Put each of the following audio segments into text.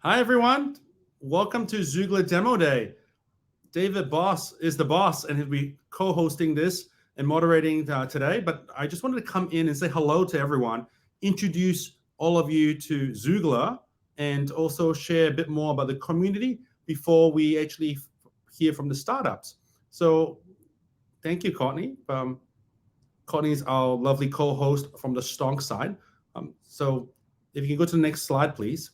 Hi, everyone. Welcome to Xoogler Demo Day. David Boss is the boss, and he'll be co-hosting this and moderating today. But I just wanted to come in and say hello to everyone, introduce all of you to Xoogler, and also share a bit more about the community before we actually hear from the startups. So thank you, Courtney. Courtney's our lovely co-host from the Stonk side. So if you can go to the next slide, please.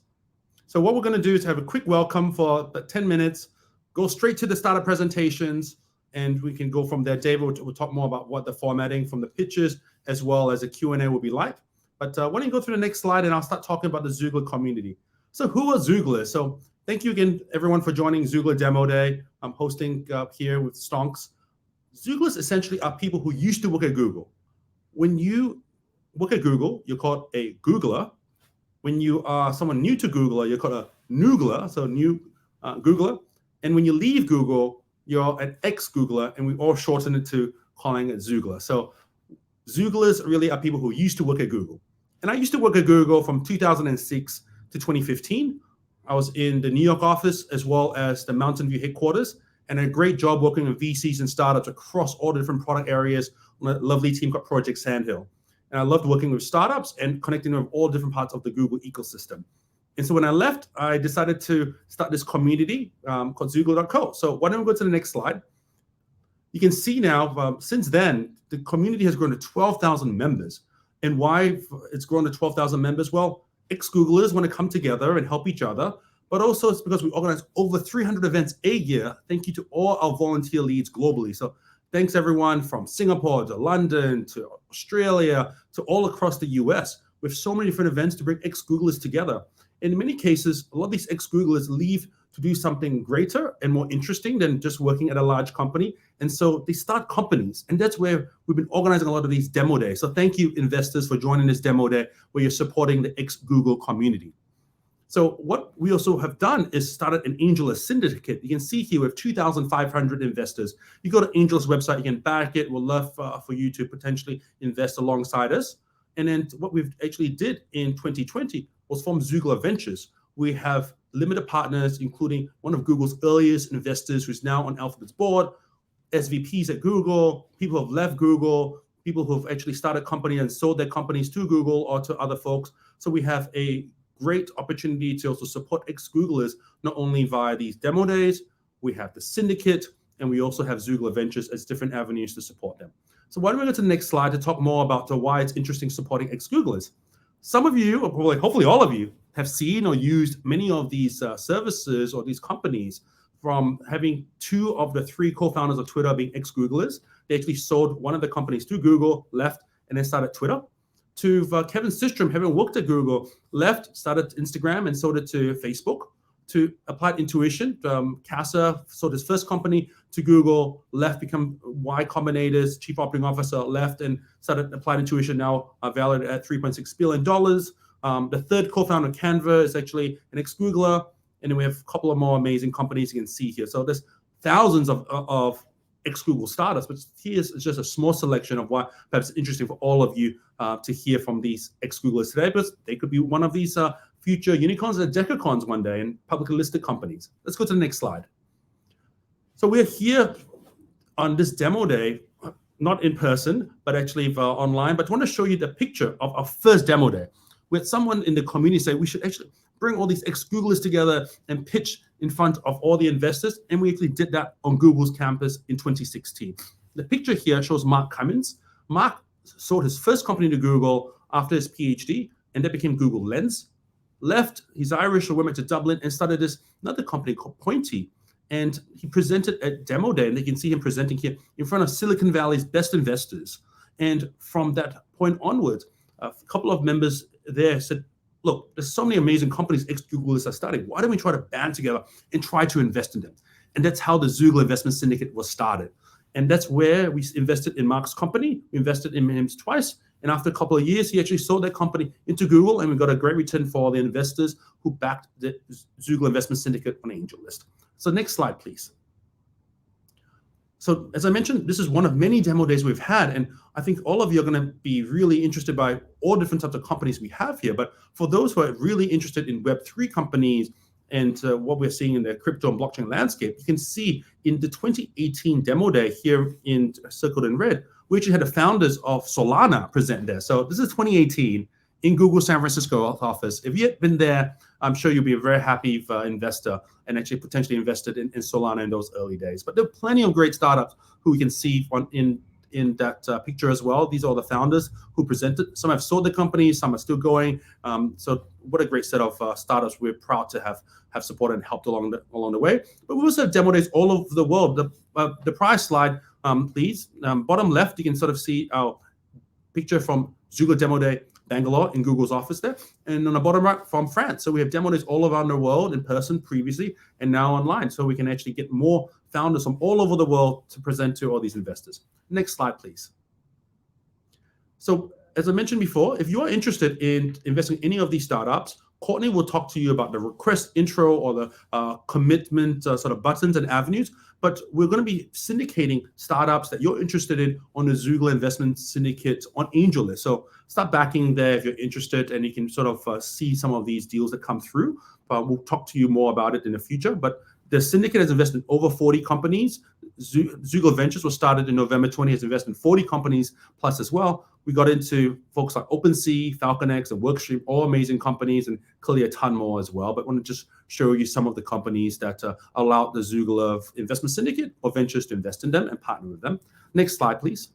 So what we're going to do is have a quick welcome for about 10 minutes, go straight to the startup presentations, and we can go from there. David will talk more about what the formatting from the pitches as well as a Q&A will be like. But why don't you go through the next slide, and I'll start talking about the Xoogler community. So who are Xoogler? So thank you again, everyone, for joining Xoogler Demo Day. I'm hosting here with Stonks. Xooglers essentially are people who used to work at Google. When you work at Google, you're called a Googler. When you are someone new to Google, you're called a Noogler, so new Googler. And when you leave Google, you're an ex-Googler, and we all shorten it to calling it Xoogler. So Xooglers really are people who used to work at Google. And I used to work at Google from 2006 to 2015. I was in the New York office as well as the Mountain View headquarters, and a great job working with VCs and startups across all the different product areas on a lovely team called Project Sandhill. And I loved working with startups and connecting with all different parts of the Google ecosystem. And so when I left, I decided to start this community called Xoogler.co. So why don't we go to the next slide? You can see now, since then, the community has grown to 12,000 members. And why it's grown to 12,000 members? Well, ex-Googlers want to come together and help each other, but also it's because we organize over 300 events a year. Thank you to all our volunteer leads globally. So thanks everyone from Singapore to London to Australia to all across the US. We have so many different events to bring ex-Googlers together. In many cases, a lot of these ex-Googlers leave to do something greater and more interesting than just working at a large company. And so they start companies. And that's where we've been organizing a lot of these demo days. So thank you, investors, for joining this demo day where you're supporting the ex-Google community. So what we also have done is started an AngelList syndicate. You can see here we have 2,500 investors. You go to AngelList website, you can back it. We'd love for you to potentially invest alongside us. And then what we've actually did in 2020 was form Xoogler Ventures. We have limited partners, including one of Google's earliest investors who's now on Alphabet's board, SVPs at Google, people who have left Google, people who have actually started companies and sold their companies to Google or to other folks. So we have a great opportunity to also support ex-Googlers, not only via these demo days, we have the syndicate, and we also have Xoogler Ventures as different avenues to support them. So why don't we go to the next slide to talk more about why it's interesting supporting ex-Googlers. Some of you, or probably hopefully all of you, have seen or used many of these services or these companies, from having 2 of the 3 co-founders of Twitter being ex-Googlers. They actually sold one of the companies to Google, left, and then started Twitter. To Kevin Systrom, having worked at Google, left, started Instagram, and sold it to Facebook. To Applied Intuition, Casa sold his first company to Google, left, become Y Combinator's chief operating officer, left, and started Applied Intuition, now valued at $3.6 billion. The third co-founder, Canva, is actually an ex-Googler. And then we have a couple of more amazing companies you can see here. So there's thousands of ex-Google startups, but here's just a small selection of why perhaps it's interesting for all of you to hear from these ex-Googlers today, because they could be one of these future unicorns or decacons one day and publicly listed companies. Let's go to the next slide. So we're here on this demo day, not in person, but actually online, but I want to show you the picture of our first demo day. We had someone in the community say we should actually bring all these ex-Googlers together and pitch in front of all the investors, and we actually did that on Google's campus in 2016. The picture here shows Mark Cummins. Mark sold his first company to Google after his PhD, and that became Google Lens. Left, he's Irish, went to Dublin and started another company called Pointy. And he presented at Demo Day, and you can see him presenting here in front of Silicon Valley's best investors. And from that point onwards, a couple of members there said, look, there's so many amazing companies ex-Googlers are starting. Why don't we try to band together and try to invest in them? And that's how the Xoogler Investment Syndicate was started. And that's where we invested in Mark's company. We invested in him twice. And after a couple of years, he actually sold that company into Google, and we got a great return for the investors who backed the Xoogler Investment Syndicate on AngelList. So next slide, please. So as I mentioned, this is one of many demo days we've had, and I think all of you are going to be really interested by all different types of companies we have here. But for those who are really interested in Web3 companies, and what we're seeing in the crypto and blockchain landscape, you can see in the 2018 demo day here circled in red, we actually had the founders of Solana present there. So this is 2018 in Google San Francisco office. If you had been there, I'm sure you'll be a very happy investor and actually potentially invested in Solana in those early days. But there are plenty of great startups who we can see in that picture as well. These are all the founders who presented. Some have sold the company, some are still going. So what a great set of startups we're proud to have supported and helped along the way. But we also have demo days all over the world. The prize slide, please. Bottom left, you can sort of see our picture from Xoogler Demo Day Bangalore in Google's office there. And on the bottom right, from France. So we have demo days all around the world in person previously and now online. So we can actually get more founders from all over the world to present to all these investors. Next slide, please. So as I mentioned before, if you are interested in investing in any of these startups, Courtney will talk to you about the request intro or the commitment sort of buttons and avenues. But we're going to be syndicating startups that you're interested in on the Xoogler Investment Syndicate on AngelList. So start backing there if you're interested, and you can sort of see some of these deals that come through. We'll talk to you more about it in the future. But the syndicate has invested in over 40 companies. Xoogler Ventures was started in November 20, has invested in 40 companies plus as well. We got into folks like OpenSea, FalconX, and Workstream, all amazing companies, and clearly a ton more as well. But I want to just show you some of the companies that allow the Xoogler Investment Syndicate or Ventures to invest in them and partner with them. Next slide, please.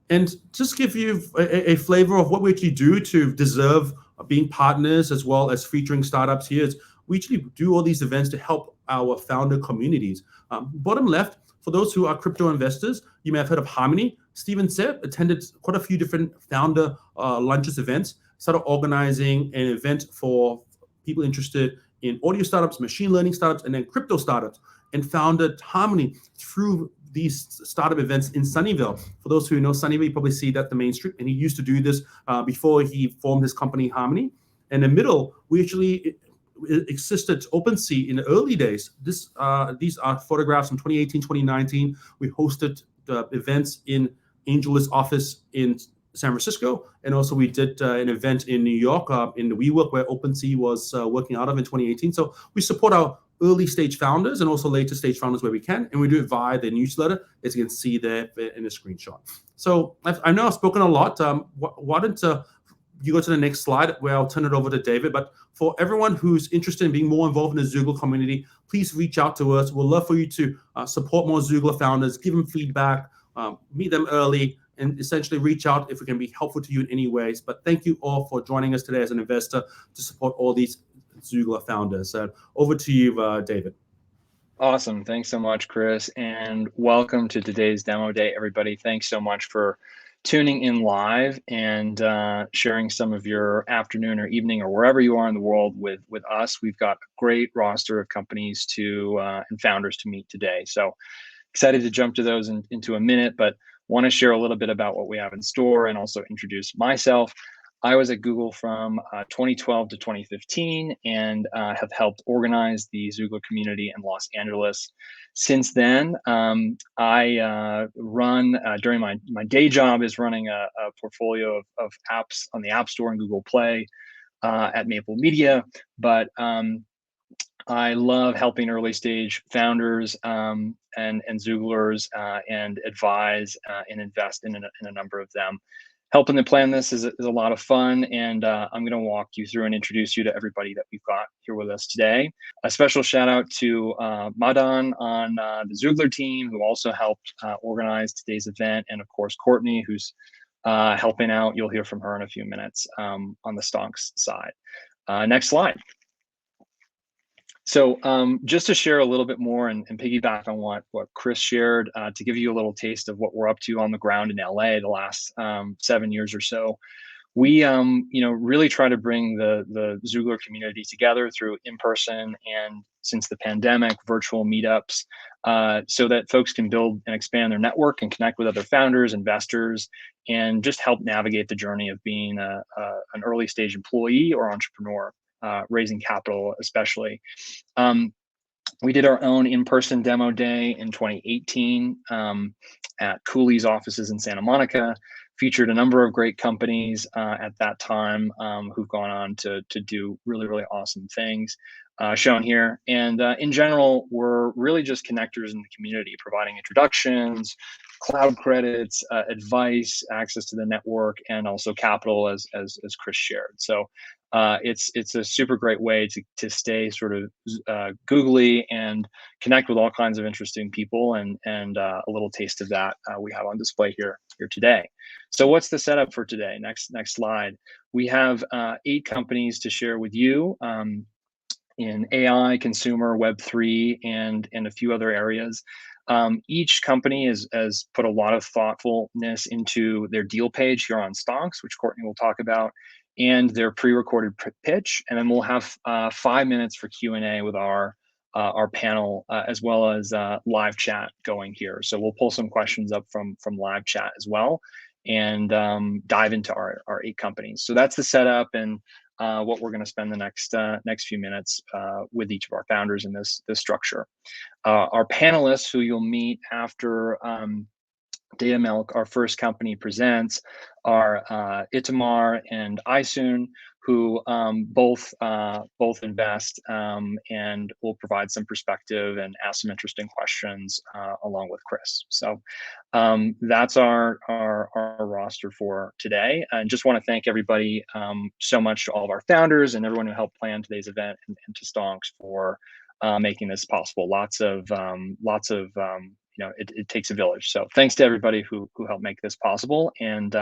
And just give you a flavor of what we actually do to deserve being partners as well as featuring startups here. Is we actually do all these events to help our founder communities. Bottom left, for those who are crypto investors, you may have heard of Harmony. Steven Seb attended quite a few different founder lunches events, started organizing an event for people interested in audio startups, machine learning startups, and then crypto startups, and founded Harmony through these startup events in Sunnyvale. For those who know Sunnyvale, you probably see that the main street, and he used to do this before he formed his company Harmony. In the middle, we actually existed OpenSea in the early days. These are photographs from 2018, 2019. We hosted the events in AngelList office in San Francisco, and also we did an event in New York in the WeWork where OpenSea was working out of in 2018. So we support our early stage founders and also later stage founders where we can, and we do it via the newsletter, as you can see there in the screenshot. So I know I've spoken a lot. Why don't you go to the next slide where I'll turn it over to David. But for everyone who's interested in being more involved in the Xoogler community, please reach out to us. We'd love for you to support more Xoogler founders, give them feedback, meet them early, and essentially reach out if we can be helpful to you in any ways. But thank you all for joining us today as an investor to support all these Xoogler founders. Over to you, David. Awesome. Thanks so much, Chris. And welcome to today's demo day, everybody. Thanks so much for tuning in live and sharing some of your afternoon or evening or wherever you are in the world with us. We've got a great roster of companies and founders to meet today. So excited to jump to those into a minute, but want to share a little bit about what we have in store and also introduce myself. I was at Google from 2012 to 2015 and have helped organize the Xoogler community in Los Angeles. Since then, I run, during my day job is running a portfolio of apps on the App Store and Google Play at Maple Media, but I love helping early stage founders and Xooglers and advise and invest in a number of them. Helping them plan this is a lot of fun, and I'm going to walk you through and introduce you to everybody that we've got here with us today. A special shout out to Madan on the Xoogler team, who also helped organize today's event, and of course Courtney, who's helping out. You'll hear from her in a few minutes on the Stonks side. Next slide. So just to share a little bit more and piggyback on what Chris shared, to give you a little taste of what we're up to on the ground in LA the last 7 years or so, we really try to bring the Xoogler community together through in-person and, since the pandemic, virtual meetups, so that folks can build and expand their network and connect with other founders, investors, and just help navigate the journey of being an early stage employee or entrepreneur. Raising capital, especially. We did our own in-person demo day in 2018 at Cooley's offices in Santa Monica. featured a number of great companies at that time who've gone on to do really, really awesome things. Shown here. And in general, we're really just connectors in the community, providing introductions, cloud credits, advice, access to the network, and also capital, as Chris shared. So it's a super great way to stay sort of googly and connect with all kinds of interesting people, and a little taste of that we have on display here today. So what's the setup for today? Next slide. We have 8 companies to share with you. In AI, consumer, Web3, and a few other areas. Each company has put a lot of thoughtfulness into their deal page here on Stonks, which Courtney will talk about, and their pre-recorded pitch. And then we'll have 5 minutes for Q&A with our panel, as well as live chat going here. So we'll pull some questions up from live chat as well, and dive into our 8 companies. So that's the setup, and what we're going to spend the next few minutes with each of our founders in this structure. Our panelists, who you'll meet after Data Milk, our first company, presents, are Itamar and Isoon, who both invest and will provide some perspective and ask some interesting questions along with Chris. So that's our roster for today. And just want to thank everybody so much, to all of our founders and everyone who helped plan today's event, and to Stonks for making this possible. Lots of it takes a village. So thanks to everybody who helped make this possible. And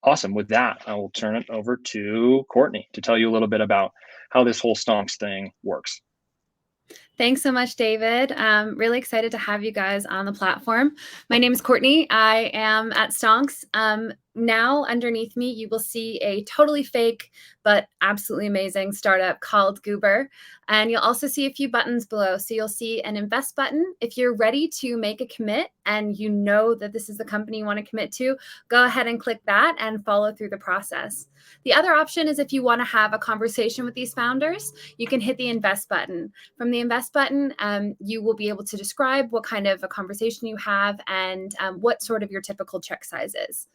awesome. With that, I will turn it over to Courtney to tell you a little bit about how this whole Stonks thing works. Thanks so much, David. Really excited to have you guys on the platform. My name is Courtney. I am at Stonks. Now, underneath me, you will see a totally fake but absolutely amazing startup called Xoogler. And you'll also see a few buttons below. So you'll see an invest button. If you're ready to make a commit and you know that this is the company you want to commit to, go ahead and click that and follow through the process. The other option is, if you want to have a conversation with these founders, you can hit the invest button. From the invest button, you will be able to describe what kind of a conversation you have and what sort of your typical check size is.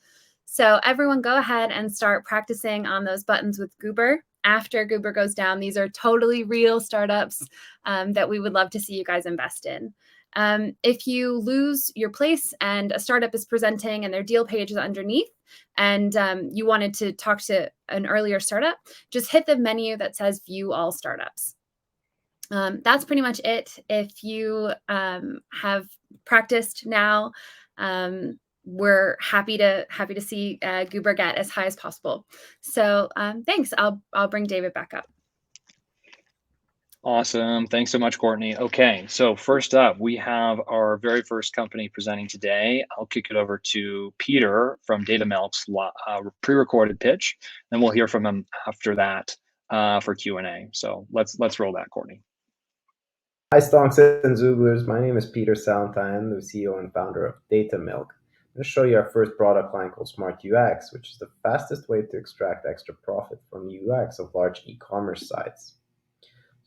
So everyone, go ahead and start practicing on those buttons with Xoogler. After Xoogler goes down, these are totally real startups that we would love to see you guys invest in. If you lose your place and a startup is presenting and their deal page is underneath, and you wanted to talk to an earlier startup, just hit the menu that says View All Startups. That's pretty much it. If you have practiced now, we're happy to see Xoogler get as high as possible. So thanks. I'll bring David back up. Awesome. Thanks so much, Courtney. Okay, so first up, we have our very first company presenting today. I'll kick it over to Peter from Data Milk's pre-recorded pitch, and we'll hear from him after that for Q&A. So let's roll that, Courtney. Hi, Stonks and Xooglers. My name is Peter Salentine, the CEO and founder of Data Milk. I'm going to show you our first product line called Smart UX, which is the fastest way to extract extra profit from UX of large e-commerce sites.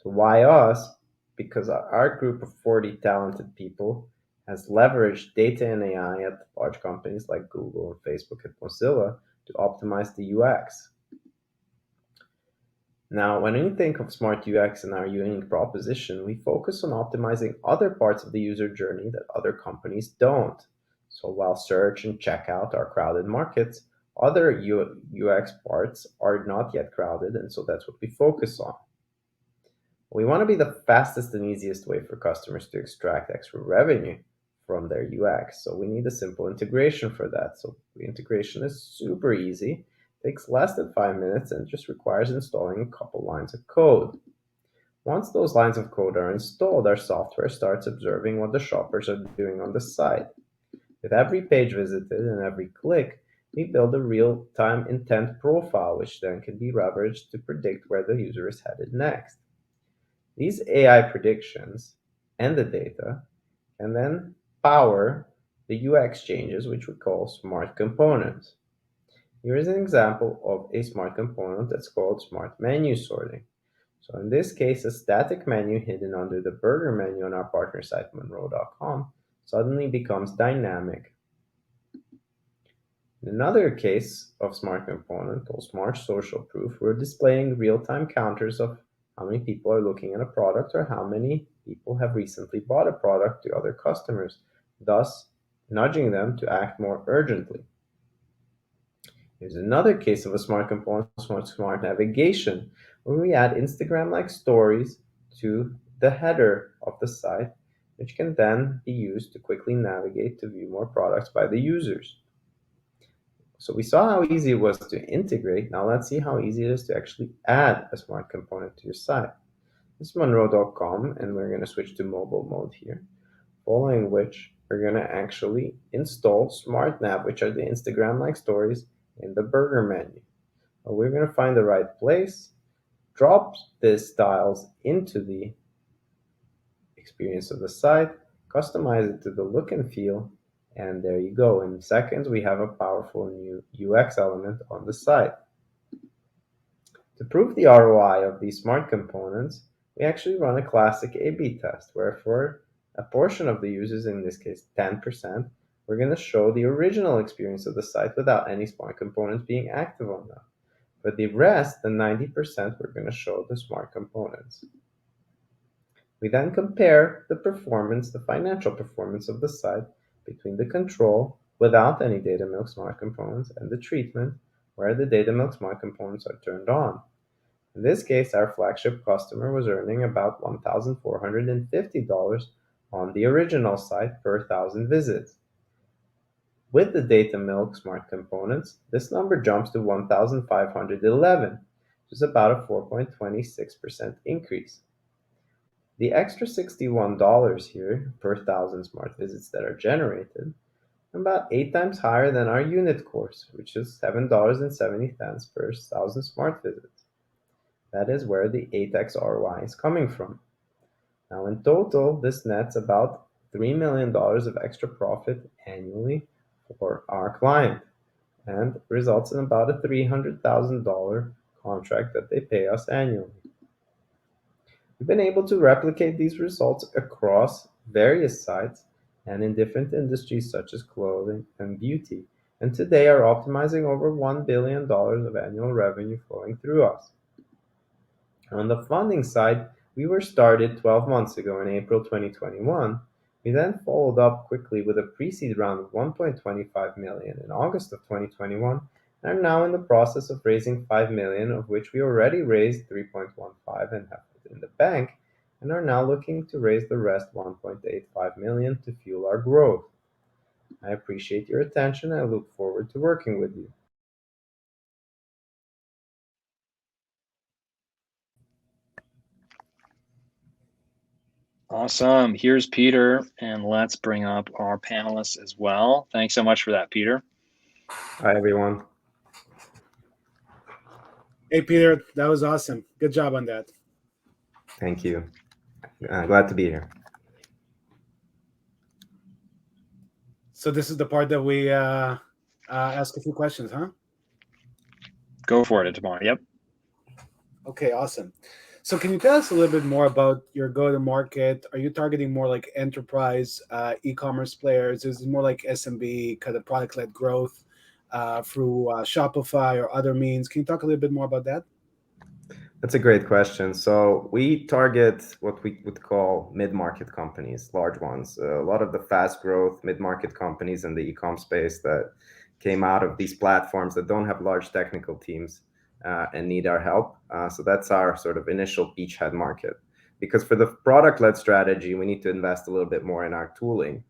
So why us? Because our group of 40 talented people has leveraged data and AI at large companies like Google and Facebook and Mozilla to optimize the UX. Now, when we think of Smart UX and our unique proposition, we focus on optimizing other parts of the user journey that other companies don't. So while search and checkout are crowded markets, other UX parts are not yet crowded, and so that's what we focus on. We want to be the fastest and easiest way for customers to extract extra revenue from their UX. So we need a simple integration for that. So the integration is super easy, takes less than 5 minutes, and just requires installing a couple lines of code. Once those lines of code are installed, our software starts observing what the shoppers are doing on the site. With every page visited and every click, we build a real-time intent profile, which then can be leveraged to predict where the user is headed next. These AI predictions and the data can then power the UX changes, which we call smart components. Here is an example of a smart component that's called smart menu sorting. So in this case, a static menu hidden under the burger menu on our partner site, Monroe.com, suddenly becomes dynamic. In another case of smart component called Smart Social Proof, we're displaying real-time counters of how many people are looking at a product or how many people have recently bought a product to other customers, thus nudging them to act more urgently. Here's another case of a smart component, smart navigation, where we add Instagram-like stories to the header of the site, which can then be used to quickly navigate to view more products by the users. So we saw how easy it was to integrate. Now let's see how easy it is to actually add a smart component to your site. This is Monroe.com, and we're going to switch to mobile mode here, following which we're going to actually install Smart Nav, which are the Instagram-like stories in the burger menu. We're going to find the right place, drop these styles into the experience of the site, customize it to the look and feel, and there you go. In seconds, we have a powerful new UX element on the site. To prove the ROI of these smart components, we actually run a classic A/B test, where for a portion of the users, in this case 10%, we're going to show the original experience of the site without any smart components being active on them. For the rest, the 90%, we're going to show the smart components. We then compare the performance, the financial performance of the site between the control without any DataMilk smart components and the treatment where the DataMilk smart components are turned on. In this case, our flagship customer was earning about $1,450 on the original site per 1,000 visits. With the DataMilk smart components, this number jumps to $1,511, which is about a 4.26% increase. The extra $61 here per 1,000 smart visits that are generated are about 8 times higher than our unit cost, which is $7.70 per 1,000 smart visits. That is where the 8x ROI is coming from. Now, in total, this nets about $3 million of extra profit annually for our client and results in about a $300,000 contract that they pay us annually. We've been able to replicate these results across various sites and in different industries such as clothing and beauty, and today are optimizing over $1 billion of annual revenue flowing through us. On the funding side, we were started 12 months ago in April 2021. We then followed up quickly with a pre-seed round of $1.25 million in August of 2021 and are now in the process of raising $5 million, of which we already raised 3.15 and have it in the bank, and are now looking to raise the rest $1.85 million to fuel our growth. I appreciate your attention and I look forward to working with you. Awesome. Here's Peter, and let's bring up our panelists as well. Thanks so much for that, Peter. Hi, everyone. Hey, Peter, that was awesome. Good job on that. Thank you. Glad to be here. So this is the part that we ask a few questions, huh? Go for it, Tamar. Yep. Okay, awesome. So can you tell us a little bit more about your go-to-market? Are you targeting more like enterprise e-commerce players? Is it more like SMB, kind of product-led growth through Shopify or other means? Can you talk a little bit more about that? That's a great question. So we target what we would call mid-market companies, large ones. A lot of the fast growth mid-market companies in the e-com space that came out of these platforms that don't have large technical teams and need our help. So that's our sort of initial beachhead market. Because for the product-led strategy, we need to invest a little bit more in our tooling.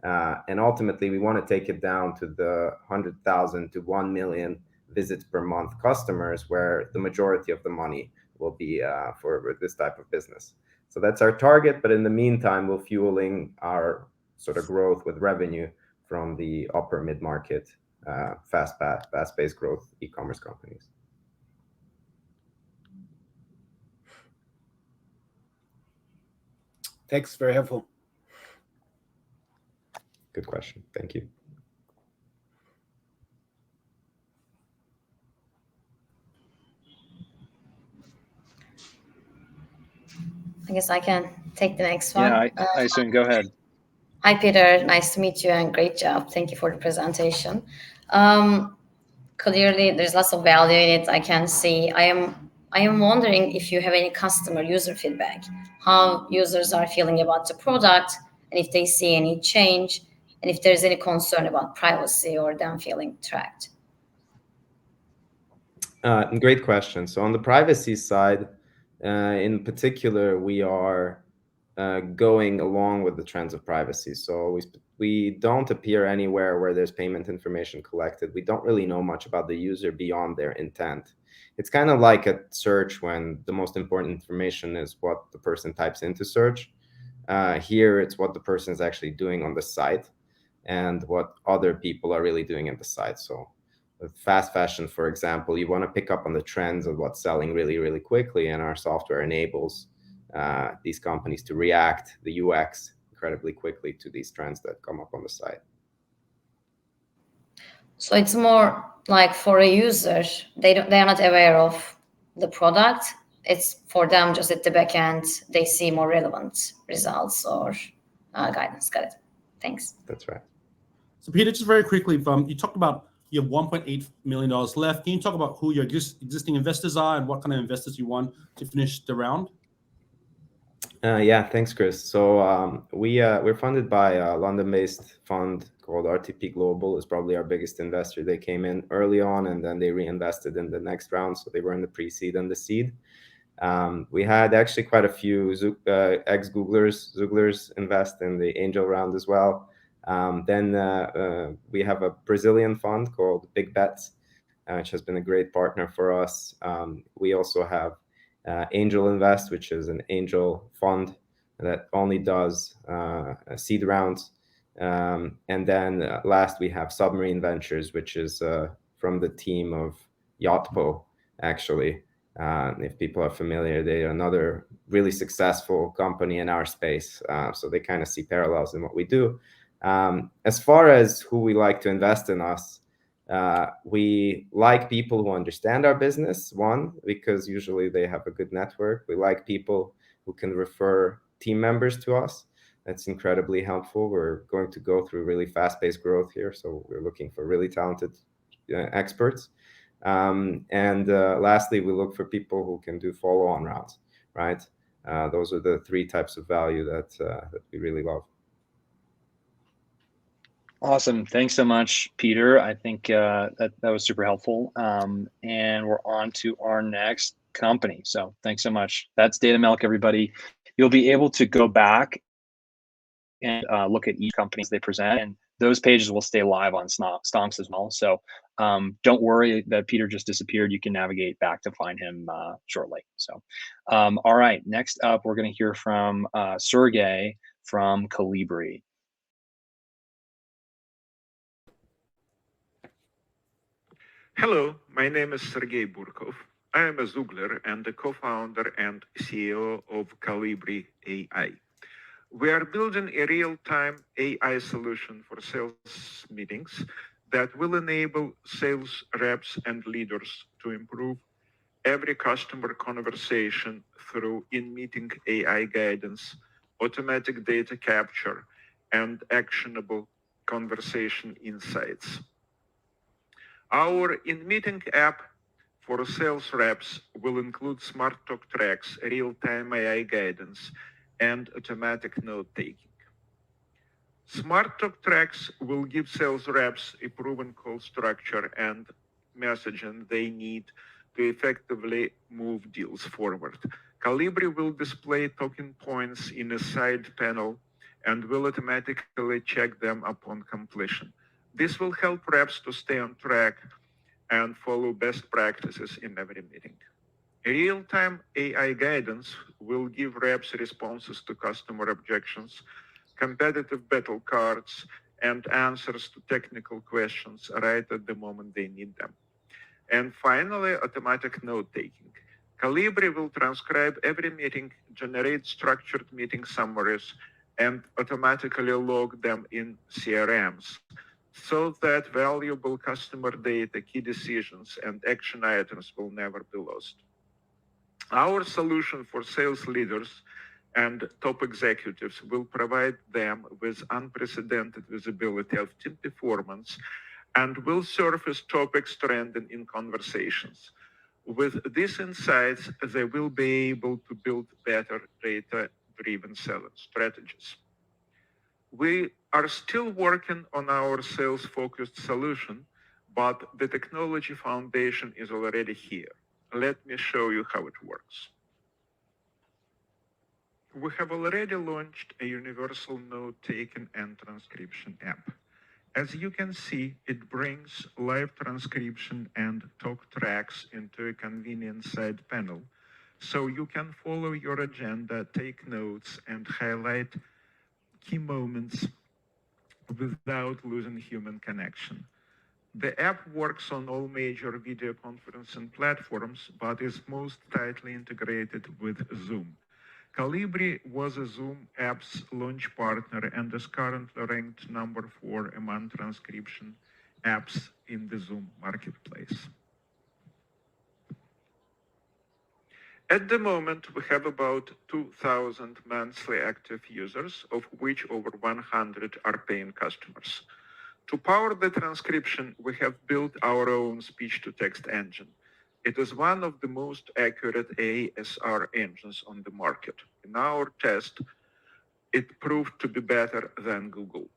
And ultimately, we want to take it down to the 100,000 to 1 million visits per month customers, where the majority of the money will be for this type of business. So that's our target. But in the meantime, we're fueling our sort of growth with revenue from the upper mid-market, fast-paced growth e-commerce companies. Thanks, very helpful. Good question. Thank you. I guess I can take the next one. Yeah, I assume. Go ahead. Hi, Peter. Nice to meet you and great job. Thank you for the presentation. Clearly, there's lots of value in it. I can see. I am wondering if you have any customer user feedback, how users are feeling about the product, and if they see any change, and if there's any concern about privacy or them feeling tracked. Great question. So on the privacy side, in particular, we are going along with the trends of privacy. So we don't appear anywhere where there's payment information collected. We don't really know much about the user beyond their intent. It's kind of like a search when the most important information is what the person types into search. Here, it's what the person is actually doing on the site and what other people are really doing in the site. So with fast fashion, for example, you want to pick up on the trends of what's selling really, really quickly, and our software enables these companies to react, the UX, incredibly quickly to these trends that come up on the site. So it's more like for a user, they are not aware of the product. It's for them just at the back end, they see more relevant results or guidance. Got it. Thanks. That's right. So Peter, just very quickly, you talked about you have $1.8 million left. Can you talk about who your existing investors are and what kind of investors you want to finish the round? Yeah, thanks, Chris. So we're funded by a London-based fund called RTP Global. Is probably our biggest investor. They came in early on and then they reinvested in the next round. So they were in the pre-seed and the seed. We had actually quite a few ex-Xooglers invest in the angel round as well. Then we have a Brazilian fund called Big Bets, which has been a great partner for us. We also have Angel Invest, which is an angel fund that only does seed rounds. And then last we have Submarine Ventures, which is from the team of Yotpo, actually. If people are familiar, they are another really successful company in our space. So they kind of see parallels in what we do. As far as who we like to invest in us, we like people who understand our business, one, because usually they have a good network. We like people who can refer team members to us. That's incredibly helpful. We're going to go through really fast-paced growth here, so we're looking for really talented experts. And lastly, we look for people who can do follow-on rounds, right? Those are the three types of value that we really love. Awesome. Thanks so much, Peter. I think that was super helpful. And we're on to our next company. So thanks so much. That's Data Milk, everybody. You'll be able to go back and look at each company they present, and those pages will stay live on Stonks as well. So don't worry that Peter just disappeared. You can navigate back to find him shortly. So all right, next up, we're going to hear from Sergey from Calibri. Hello, my name is Sergey Burkov. I am a Xoogler and the co-founder and CEO of Calibri AI. We are building a real-time AI solution for sales meetings that will enable sales reps and leaders to improve every customer conversation through in-meeting AI guidance, automatic data capture, and actionable conversation insights. Our in-meeting app for sales reps will include smart talk tracks, real-time AI guidance, and automatic note-taking. Smart talk tracks will give sales reps a proven call structure and messaging they need to effectively move deals forward. Calibri will display talking points in a side panel and will automatically check them upon completion. This will help reps to stay on track and follow best practices in every meeting. Real-time AI guidance will give reps responses to customer objections, competitive battle cards, and answers to technical questions right at the moment they need them. And finally, automatic note-taking. Calibri will transcribe every meeting, generate structured meeting summaries, and automatically log them in CRMs, so that valuable customer data, key decisions, and action items will never be lost. Our solution for sales leaders and top executives will provide them with unprecedented visibility of team performance and will surface topics trending in conversations. With these insights, they will be able to build better data-driven selling strategies. We are still working on our sales-focused solution, but the technology foundation is already here. Let me show you how it works. We have already launched a universal note-taking and transcription app. As you can see, it brings live transcription and talk tracks into a convenient side panel, so you can follow your agenda, take notes, and highlight key moments without losing human connection. The app works on all major video conferencing platforms, but is most tightly integrated with Zoom. Calibri was a Zoom app's launch partner and is currently ranked number 4 among transcription apps in the Zoom marketplace. At the moment, we have about 2,000 monthly active users, of which over 100 are paying customers. To power the transcription, we have built our own speech-to-text engine. It is one of the most accurate ASR engines on the market. In our test, it proved to be better than Google.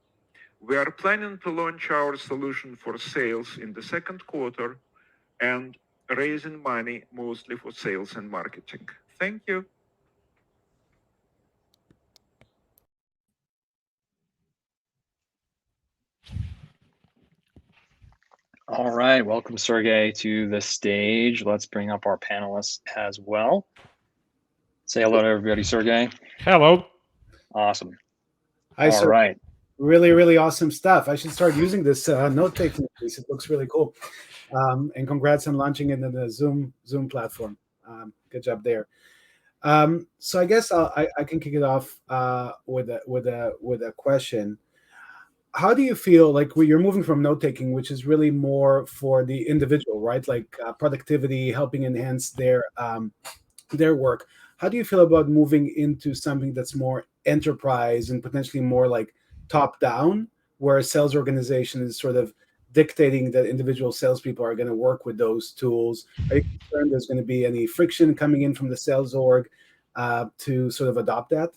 We are planning to launch our solution for sales in the second quarter and raising money mostly for sales and marketing. Thank you. All right, welcome Sergey to the stage. Let's bring up our panelists as well. Say hello to everybody, Sergey. Hello. Awesome. Hi, All sir. right. Really, really awesome stuff. I should start using this note-taking piece. It looks really cool. And congrats on launching it in the Zoom platform. Good job there. So I guess I can kick it off with a question. How do you feel like you're moving from note-taking, which is really more for the individual, right? Like productivity, helping enhance their work. How do you feel about moving into something that's more enterprise and potentially more like top-down, where a sales organization is sort of dictating that individual salespeople are going to work with those tools? Are you concerned there's going to be any friction coming in from the sales org to sort of adopt that?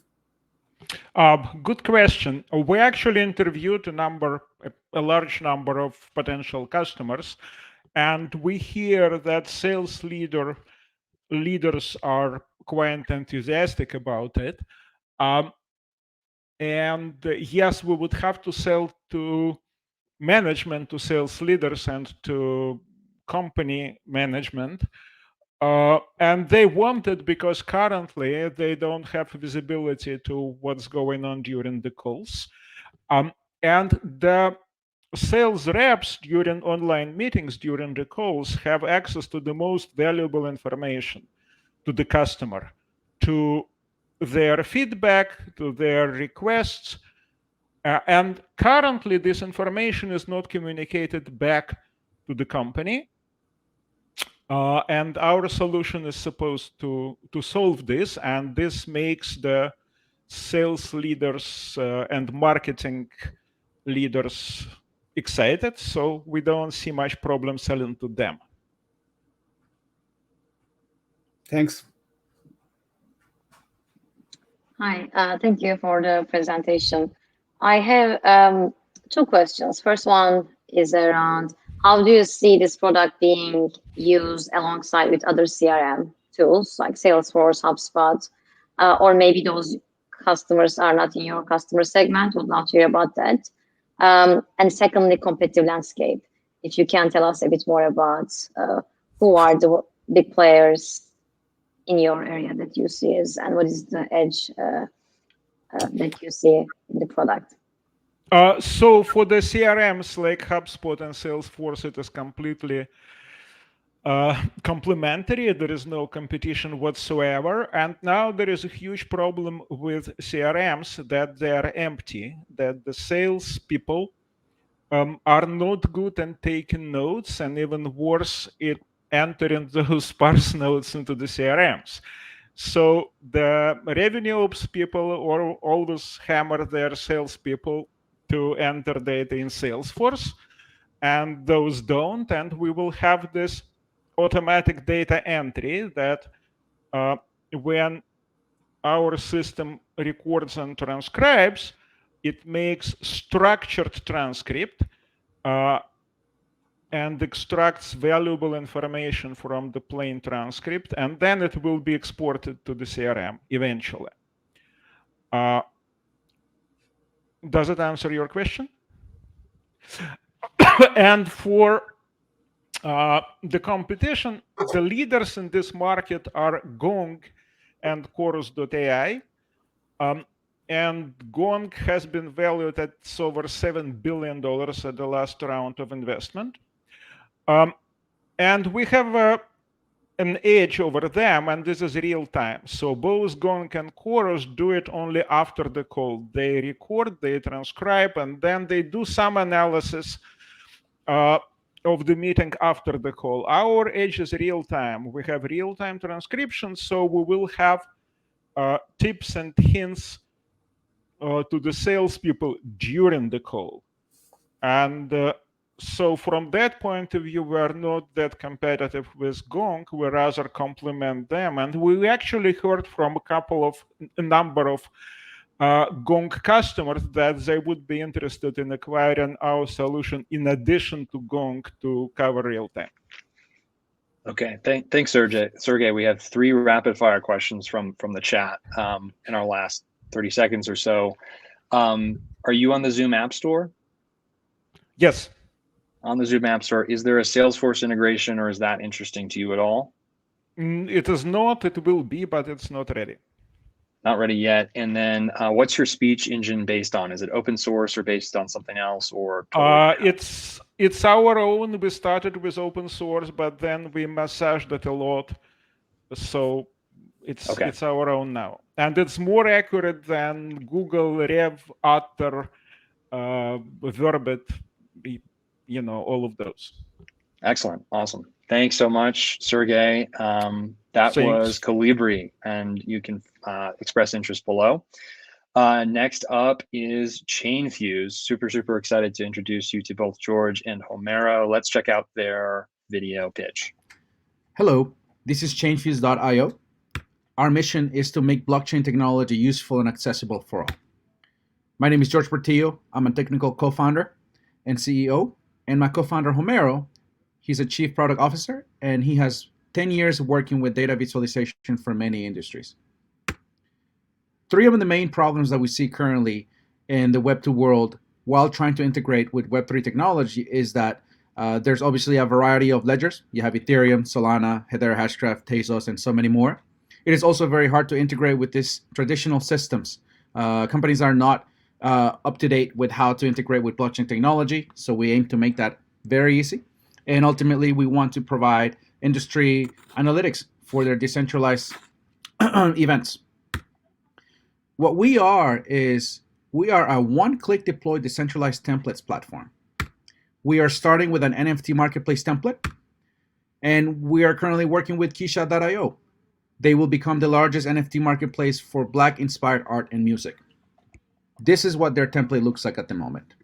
Good question. We actually interviewed a large number of potential customers, and we hear that sales leaders are quite enthusiastic about it. And yes, we would have to sell to management, to sales leaders, and to company management. And they want it because currently they don't have visibility to what's going on during the calls. And the sales reps during online meetings, during the calls, have access to the most valuable information to the customer, to their feedback, to their requests. And currently this information is not communicated back to the company. And our solution is supposed to solve this, and this makes the sales leaders and marketing leaders excited, so we don't see much problem selling to them. Thanks. Hi, thank you for the presentation. I have 2 questions. First one is around how do you see this product being used alongside with other CRM tools like Salesforce, HubSpot, or maybe those customers are not in your customer segment, would love to hear about that. And secondly, competitive landscape. If you can tell us a bit more about who are the big players in your area that you see and what is the edge that you see in the product? So for the CRMs like HubSpot and Salesforce, it is completely complementary. There is no competition whatsoever. And now there is a huge problem with CRMs that they are empty, that the salespeople are not good at taking notes, and even worse, entering those sparse notes into the CRMs. So the revenue ops people always hammer their salespeople to enter data in Salesforce. and those don't, and we will have this automatic data entry that when our system records and transcribes, it makes structured transcript and extracts valuable information from the plain transcript, and then it will be exported to the CRM eventually. Does it answer your question? And for the competition, the leaders in this market are Gong and Chorus.ai. And Gong has been valued at over $7 billion at the last round of investment. And we have an edge over them, and this is real time. So both Gong and Chorus do it only after the call. They record, they transcribe, and then they do some analysis of the meeting after the call. Our edge is real time. We have real time transcription, so we will have tips and hints to the salespeople during the call. And so from that point of view, we're not that competitive with Gong. We rather complement them. And we actually heard from a number of Gong customers that they would be interested in acquiring our solution in addition to Gong to cover real time. Okay, thanks, Sergey. We have 3 rapid fire questions from the chat in our last 30 seconds or so. Are you on the Zoom App Store? Yes. On the Zoom App Store, is there a Salesforce integration, or is that interesting to you at all? It is not. It will be, but it's not ready. Not ready yet. And then what's your speech engine based on? Is it open source or based on something else, or totally it's our own. We started with open source, but then we massaged it a lot. So it's our own now. And it's more accurate than Google, Rev, Otter, Verbit, all of those. Excellent. Awesome. Thanks so much, Sergey. That was Calibri, and you can express interest below. Next up is ChainFuse. Super excited to introduce you to both George and Homero. Let's check out their video pitch. Hello, this is ChainFuse.io. Our mission is to make blockchain technology useful and accessible for all. My name is George Portillo. I'm a technical co-founder and CEO, and my co-founder Homero, he's a chief product officer, and he has 10 years of working with data visualization for many industries. 3 of the main problems that we see currently in the Web2 world while trying to integrate with Web3 technology is that there's obviously a variety of ledgers. You have Ethereum, Solana, Hedera Hashgraph, Tezos, and so many more. It is also very hard to integrate with these traditional systems. Companies are not up to date with how to integrate with blockchain technology, so we aim to make that very easy. And ultimately, we want to provide industry analytics for their decentralized events. What we are is we are a one-click deploy decentralized templates platform. We are starting with an NFT marketplace template, and we are currently working with Kisha.io. They will become the largest NFT marketplace for Black-inspired art and music. This is what their template looks like at the moment.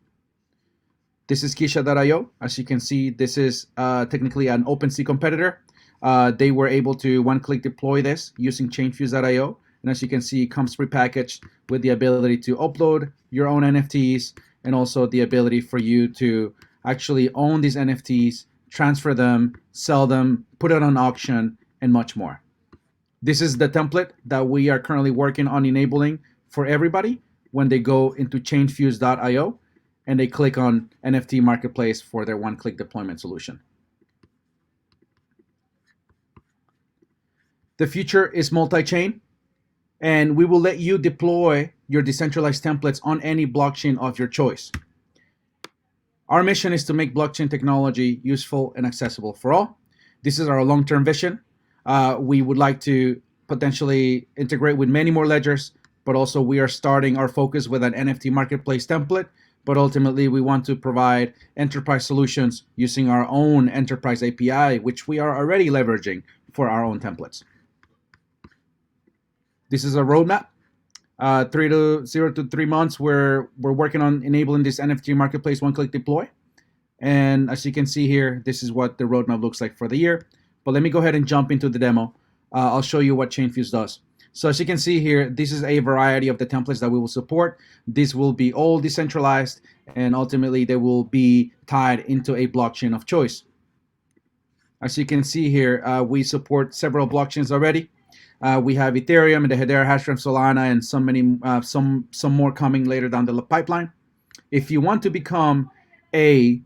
This is Kisha.io. As you can see, this is technically an OpenSea competitor. They were able to one-click deploy this using ChainFuse.io. And as you can see, it comes prepackaged with the ability to upload your own NFTs and also the ability for you to actually own these NFTs, transfer them, sell them, put it on auction, and much more. This is the template that we are currently working on enabling for everybody when they go into ChainFuse.io and they click on NFT Marketplace for their one-click deployment solution. The future is multi-chain, and we will let you deploy your decentralized templates on any blockchain of your choice. Our mission is to make blockchain technology useful and accessible for all. This is our long-term vision. We would like to potentially integrate with many more ledgers, but also we are starting our focus with an NFT marketplace template, but ultimately we want to provide enterprise solutions using our own enterprise API, which we are already leveraging for our own templates. This is a roadmap. 0 to 3 months, we're working on enabling this NFT marketplace one-click deploy. And as you can see here, this is what the roadmap looks like for the year. But let me go ahead and jump into the demo. I'll show you what ChainFuse does. So as you can see here, this is a variety of the templates that we will support. This will be all decentralized, and ultimately they will be tied into a blockchain of choice. As you can see here, we support several blockchains already. We have Ethereum and the Hedera Hashgram, Solana, and some more coming later down the pipeline. If you want to become a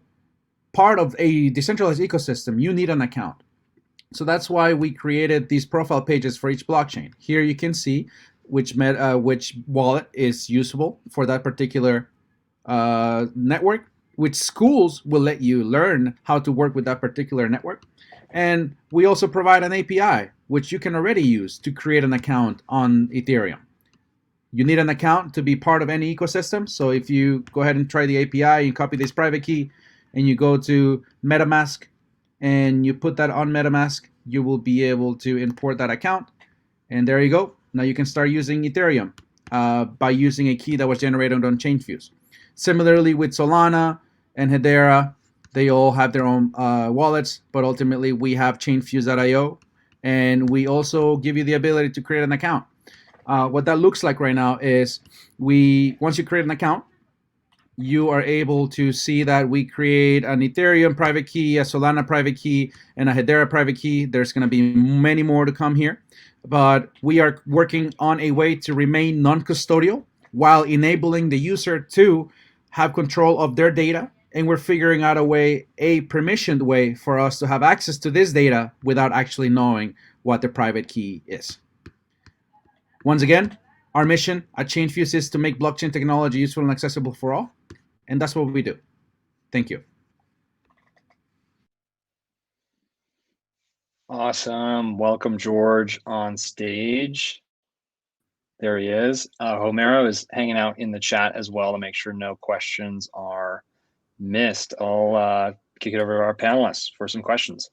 part of a decentralized ecosystem, you need an account. So that's why we created these profile pages for each blockchain. Here you can see which wallet is usable for that particular network, which schools will let you learn how to work with that particular network. And we also provide an API, which you can already use to create an account on Ethereum. You need an account to be part of any ecosystem. So if you go ahead and try the API, you copy this private key, and you go to MetaMask, and you put that on MetaMask, you will be able to import that account. And there you go. Now you can start using Ethereum by using a key that was generated on ChainFuse. Similarly with Solana and Hedera, they all have their own wallets, but ultimately we have ChainFuse.io, and we also give you the ability to create an account. What that looks like right now is once you create an account, you are able to see that we create an Ethereum private key, a Solana private key, and a Hedera private key. There's going to be many more to come here, but we are working on a way to remain non-custodial while enabling the user to have control of their data. And we're figuring out a permissioned way for us to have access to this data without actually knowing what the private key is. Once again, our mission at ChainFuse is to make blockchain technology useful and accessible for all. And that's what we do. Thank you. Awesome. Welcome, George, on stage. There he is. Homero is hanging out in the chat as well to make sure no questions are missed. I'll kick it over to our panelists for some questions.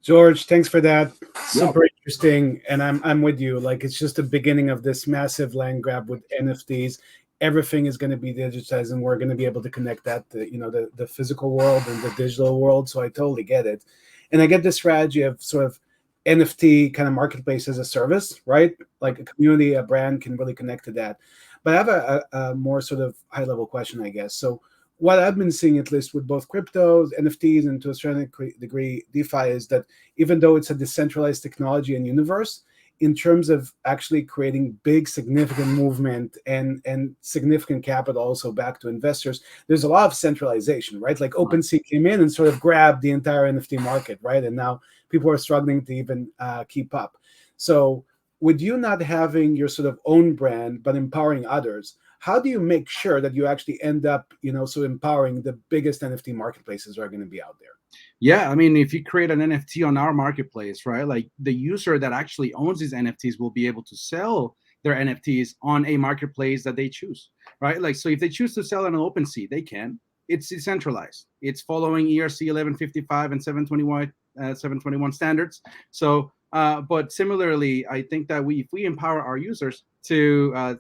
George, thanks for that. Super interesting. And I'm with you. Like, it's just the beginning of this massive land grab with NFTs. Everything is going to be digitized, and we're going to be able to connect that to, the physical world and the digital world. So I totally get it. And I get the strategy of sort of NFT kind of marketplace as a service, right? Like a community, a brand can really connect to that. But I have a more sort of high level question, I guess. So what I've been seeing, at least with both cryptos, NFTs, and to a certain degree DeFi, is that even though it's a decentralized technology and universe, in terms of actually creating big, significant movement and significant capital also back to investors, there's a lot of centralization, right? Like OpenSea came in and sort of grabbed the entire NFT market, right? And now people are struggling to even keep up. So with you not having your sort of own brand, but empowering others, how do you make sure that you actually end up, so empowering the biggest NFT marketplaces that are going to be out there? Yeah, I mean, if you create an NFT on our marketplace, right, like the user that actually owns these NFTs will be able to sell their NFTs on a marketplace that they choose, right? Like, so if they choose to sell on an OpenSea, they can. It's decentralized. It's following ERC 1155 and 721 standards. So, but similarly, I think that if we empower our users to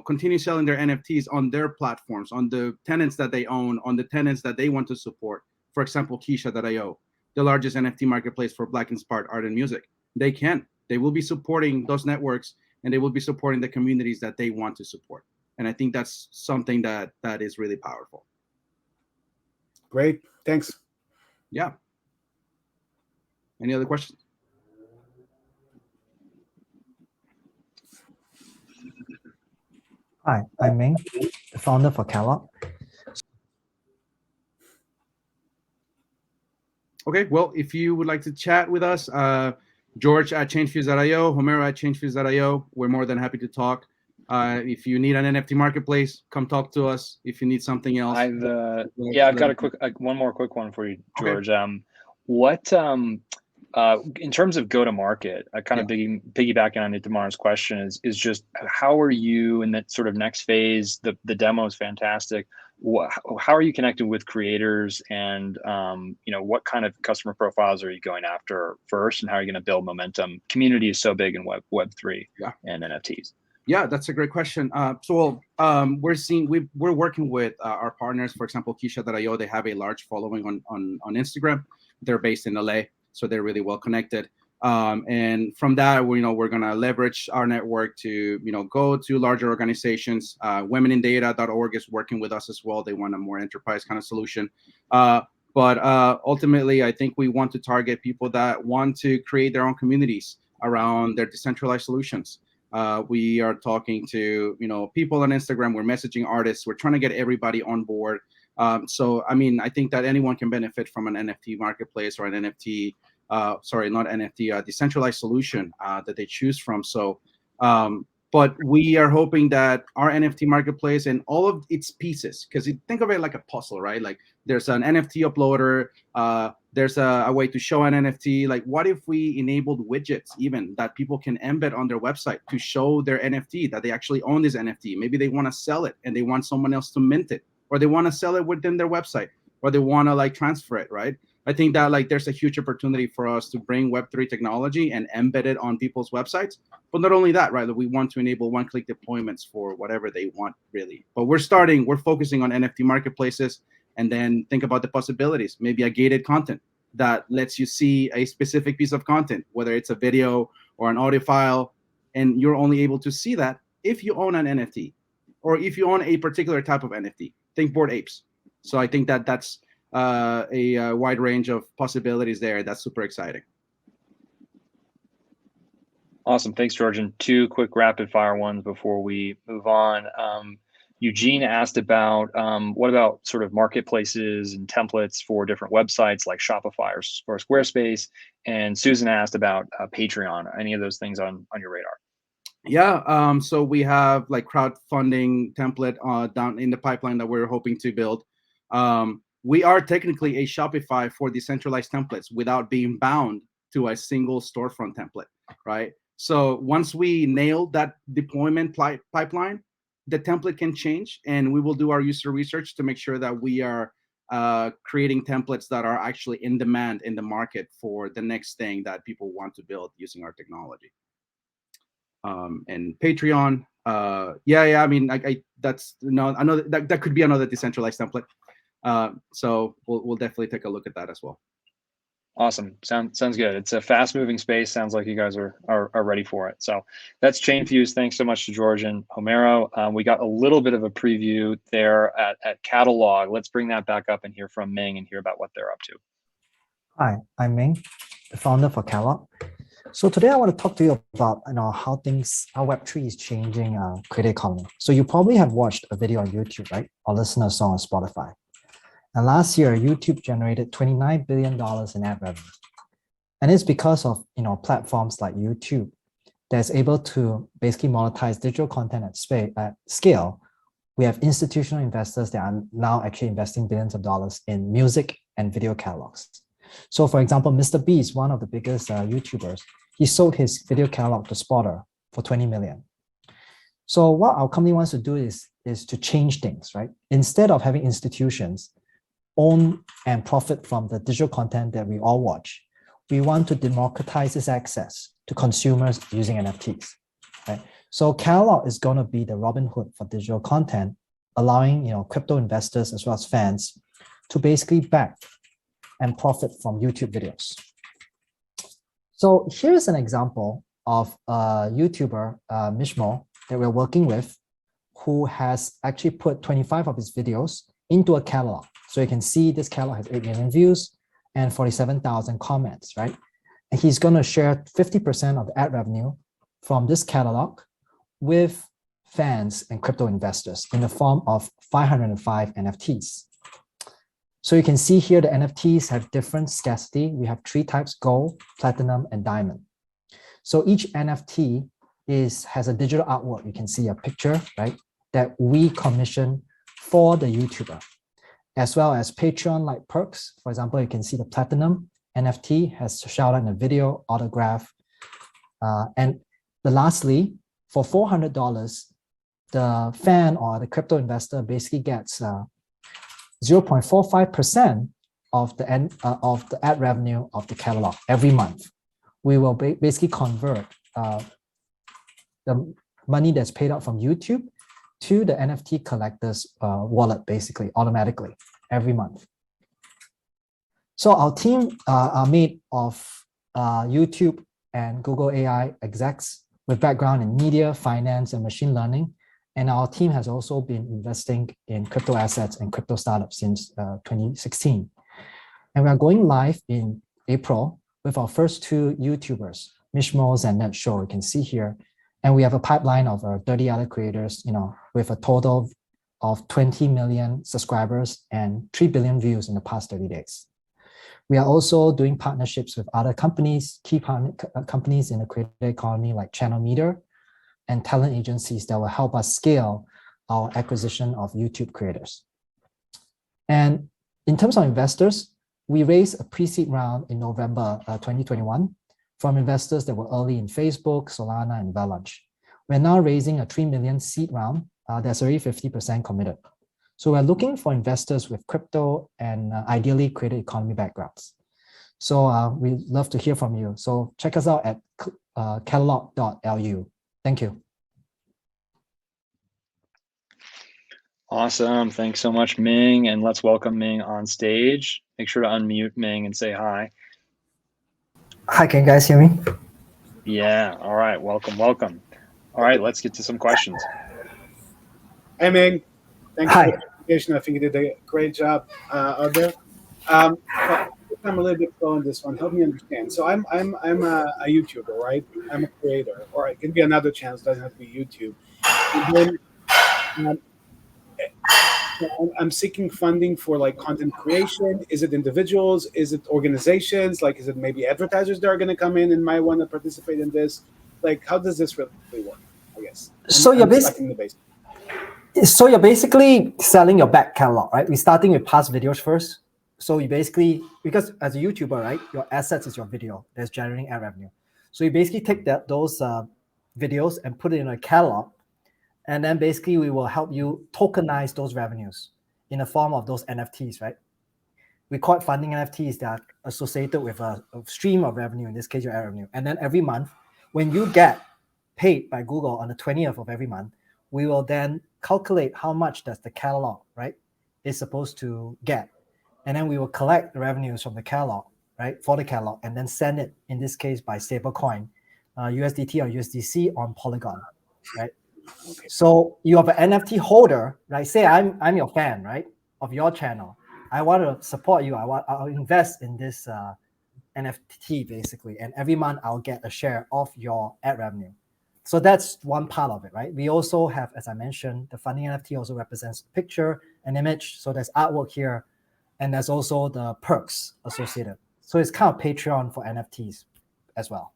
continue selling their NFTs on their platforms, on the tenants that they own, on the tenants that they want to support. For example, Keisha.io, the largest NFT marketplace for Black-inspired art and music. They will be supporting those networks, and they will be supporting the communities that they want to support. And I think that's something that is really powerful. Great, thanks. Yeah. Any other questions? Hi, I'm Ming, the founder for Kellogg. Okay, well, if you would like to chat with us, George at ChainFuse.io, Homero at ChainFuse.io, we're more than happy to talk. If you need an NFT marketplace, come talk to us. If you need something else, I've got a quick one more quick one for you, George. Okay. What in terms of go to market, kind of piggybacking on Itamar's question is just how are you in that sort of next phase? The demo is fantastic. How are you connecting with creators, and what kind of customer profiles are you going after first, and how are you going to build momentum? Community is so big in Web3 and NFTs. Yeah, that's a great question. So we're working with our partners. For example, Kisha.io, they have a large following on Instagram. They're based in LA, so they're really well connected. And from that, we're gonna leverage our network to go to larger organizations. Womenindata.org is working with us as well. They want a more enterprise kind of solution. But ultimately, I think we want to target people that want to create their own communities around their decentralized solutions. We are talking to people on Instagram. We're messaging artists. We're trying to get everybody on board. So I mean, I think that anyone can benefit from an NFT marketplace or an NFT. Sorry, not NFT, decentralized solution that they choose from. So, but we are hoping that our NFT marketplace and all of its pieces, because you think of it like a puzzle, right? Like there's an NFT uploader, there's a way to show an NFT. Like what if we enabled widgets even that people can embed on their website to show their NFT, that they actually own this NFT? Maybe they want to sell it and they want someone else to mint it, or they want to sell it within their website, or they want to like transfer it, right? I think that like there's a huge opportunity for us to bring Web3 technology and embed it on people's websites. But not only that, right? We want to enable one-click deployments for whatever they want, really. But we're focusing on NFT marketplaces, and then think about the possibilities. Maybe a gated content that lets you see a specific piece of content, whether it's a video or an audio file, and you're only able to see that if you own an NFT, or if you own a particular type of NFT. Think Bored Apes. So I think that that's a wide range of possibilities there. That's super exciting. Awesome. Thanks, George. And two quick rapid fire ones before we move on. Eugene asked about what about sort of marketplaces and templates for different websites like Shopify or Squarespace. And Susan asked about Patreon. Any of those things on your radar? Yeah. So we have like crowdfunding template down in the pipeline that we're hoping to build. We are technically a Shopify for decentralized templates without being bound to a single storefront template, right? So once we nail that deployment pipeline, the template can change, and we will do our user research to make sure that we are creating templates that are actually in demand in the market for the next thing that people want to build using our technology. And Patreon, yeah. I mean, that's another that could be another decentralized template. So we'll definitely take a look at that as well. Awesome. Sounds good. It's a fast moving space. Sounds like you guys are ready for it. So that's ChainFuse. Thanks so much to George and Homero. We got a little bit of a preview there at Catalog. Let's bring that back up and hear from Ming and hear about what they're up to. Hi, I'm Ming, the founder for Catalog. So today I want to talk to you about how Web3 is changing creator economy. So you probably have watched a video on YouTube, right? Or listened to a song on Spotify. And last year, YouTube generated $29 billion in ad revenue. And it's because of platforms like YouTube that's able to basically monetize digital content at scale. We have institutional investors that are now actually investing billions of dollars in music and video catalogs. So for example, Mr. Beast, one of the biggest YouTubers, he sold his video catalog to Spotter for $20 million. So what our company wants to do is to change things, right? Instead of having institutions own and profit from the digital content that we all watch, we want to democratize this access to consumers using NFTs, right? So Catalog is going to be the Robin Hood for digital content, allowing crypto investors as well as fans to basically back and profit from YouTube videos. So here's an example of a YouTuber, Mishmo, that we're working with, who has actually put 25 of his videos into a catalog. So you can see this catalog has 8 million views and 47,000 comments, right? And he's going to share 50% of the ad revenue from this catalog with fans and crypto investors in the form of 505 NFTs. So you can see here the NFTs have different scarcity. We have 3 types: gold, platinum, and diamond. So each NFT has a digital artwork. You can see a picture, right, that we commission for the YouTuber, as well as Patreon-like perks. For example, you can see the platinum NFT has a shout out in a video, autograph. And lastly, for $400, the fan or the crypto investor basically gets 0.45% of the ad revenue of the catalog every month. We will basically convert the money that's paid out from YouTube to the NFT collector's wallet, basically, automatically every month. So our team are made of YouTube and Google AI execs with background in media, finance, and machine learning. And our team has also been investing in crypto assets and crypto startups since 2016. And we are going live in April with our first 2 YouTubers, Mishmos and Net Show, you can see here. And we have a pipeline of 30 other creators, with a total of 20 million subscribers and 3 billion views in the past 30 days. We are also doing partnerships with other companies, key companies in the creator economy like Channel Meter and talent agencies that will help us scale our acquisition of YouTube creators. And in terms of investors, we raised a pre-seed round in November 2021 from investors that were early in Facebook, Solana, and Avalanche. We're now raising a 3 million seed round that's already 50% committed. So we're looking for investors with crypto and ideally creator economy backgrounds. So we'd love to hear from you. So check us out at catalog.lu. Thank you. Awesome. Thanks so much, Ming. And let's welcome Ming on stage. Make sure to unmute Ming and say hi. Hi, can you guys hear me? Yeah. All right. Welcome. Welcome. All right. Let's get to some questions. Hey, Ming. Thanks Hi. for the presentation. I think you did a great job out there. I'm a little bit slow on this one. Help me understand. So I'm a YouTuber, right? I'm a creator, or it can be another channel. It doesn't have to be YouTube. And then I'm seeking funding for like content creation. Is it individuals? Is it organizations? Like, is it maybe advertisers that are going to come in and might want to participate in this? Like, how does this really work? I guess. So you're basically selling your back catalog, right? We're starting with past videos first. So you basically, because as a YouTuber, right, your assets is your video that's generating ad revenue. So you basically take those videos and put it in a catalog. And then basically we will help you tokenize those revenues in the form of those NFTs, right? We call it funding NFTs that are associated with a stream of revenue, in this case, your ad revenue. And then every month, when you get paid by Google on the 20th of every month, we will then calculate how much does the catalog, right, is supposed to get. And then we will collect the revenues from the catalog, right, for the catalog, and then send it, in this case, by stablecoin, USDT or USDC on Polygon, right? Okay. So you have an NFT holder, right? Say I'm your fan, right, of your channel. I want to support you. I'll invest in this NFT basically, and every month I'll get a share of your ad revenue. So that's one part of it, right? We also have, as I mentioned, the funding NFT also represents picture and image. So there's artwork here, and there's also the perks associated. So it's kind of Patreon for NFTs as well.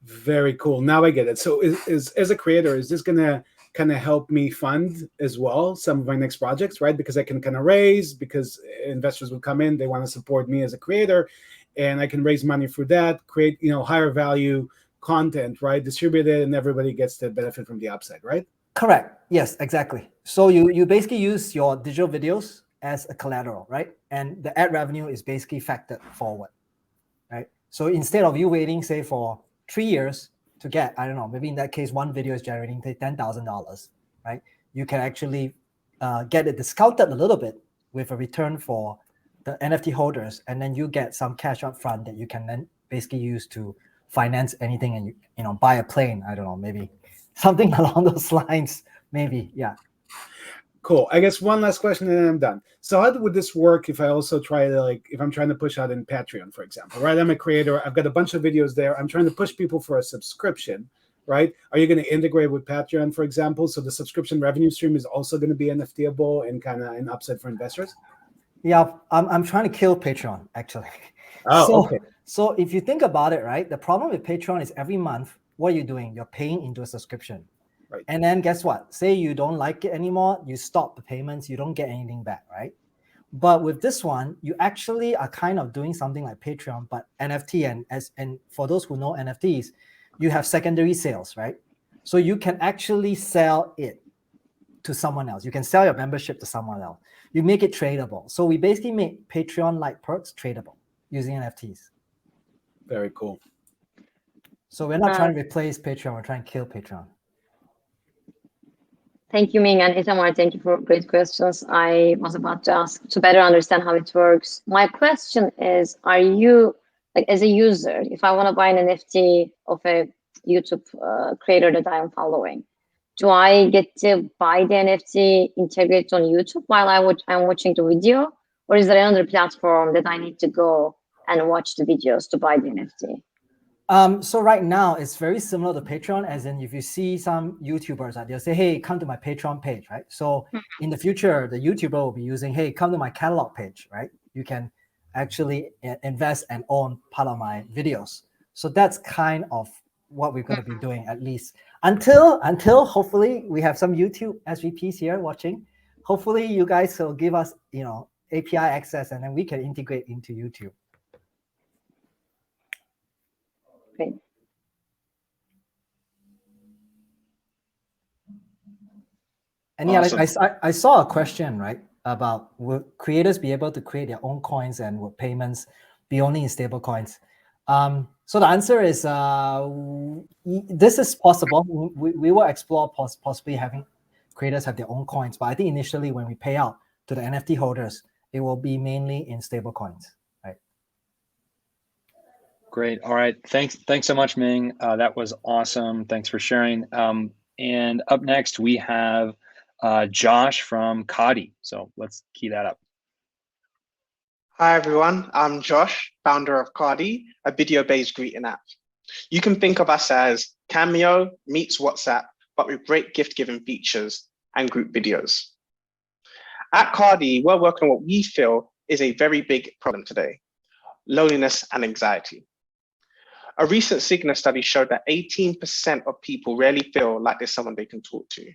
Very cool. Now I get it. So is as a creator, is this gonna kind of help me fund as well some of my next projects, right? Because I can kind of raise, because investors will come in, they want to support me as a creator, and I can raise money for that, create higher value content, right? Distribute it, and everybody gets the benefit from the upside, right? Correct. Yes, exactly. So you basically use your digital videos as a collateral, right? And the ad revenue is basically factored forward, right? So instead of you waiting, say, for 3 years to get, I don't know, maybe in that case, one video is generating $10,000, right? You can actually get it discounted a little bit with a return for the NFT holders, and then you get some cash up front that you can then basically use to finance anything, and you buy a plane. I don't know, maybe something along those lines. Maybe, yeah. Cool. I guess one last question and then I'm done. So how would this work if I also try to, if I'm trying to push out in Patreon, for example, right? I'm a creator. I've got a bunch of videos there. I'm trying to push people for a subscription, right? Are you going to integrate with Patreon, for example? So the subscription revenue stream is also going to be NFTable and kind of an upside for investors? Yeah, I'm trying to kill Patreon, actually. Oh, okay. So if you think about it, right, the problem with Patreon is every month, what are you doing? You're paying into a subscription. Right. And then guess what? Say you don't like it anymore, you stop the payments, you don't get anything back, right? But with this one, you actually are kind of doing something like Patreon, but NFT, and for those who know NFTs, you have secondary sales, right? So you can actually sell it to someone else. You can sell your membership to someone else. You make it tradable. So we basically make Patreon-like perks tradable using NFTs. Very cool. So we're not trying to replace Patreon, we're trying to kill Patreon. Thank you, Ming and Itamar. Thank you for great questions. I was about to ask to better understand how it works. My question is, are you, like, as a user, if I want to buy an NFT of a YouTube creator that I'm following, do I get to buy the NFT integrated on YouTube while I'm watching the video? Or is there another platform that I need to go and watch the videos to buy the NFT? So right now it's very similar to Patreon, as in if you see some YouTubers they'll say, hey, come to my Patreon page, right? So in the future, the YouTuber will be using, hey, come to my catalog page, right? You can actually invest and own part of my videos. So that's kind of what we're going to be doing, at least until hopefully we have some YouTube SVPs here watching. Hopefully you guys will give us, API access, and then we can integrate into YouTube. Great. Awesome. I saw a question, right, about will creators be able to create their own coins, and will payments be only in stable coins? So the answer is this is possible. We will explore possibly having creators have their own coins, but I think initially when we pay out to the NFT holders, it will be mainly in stable coins, right? Great. All right. Thanks so much, Ming. That was awesome. Thanks for sharing. And up next, we have Josh from Kadi. So let's key that up. Hi, everyone. I'm Josh, founder of Kadi, a video-based greeting app. You can think of us as Cameo meets WhatsApp, but with great gift-giving features and group videos. At Kadi, we're working on what we feel is a very big problem today: loneliness and anxiety. A recent Cigna study showed that 18% of people rarely feel like there's someone they can talk to,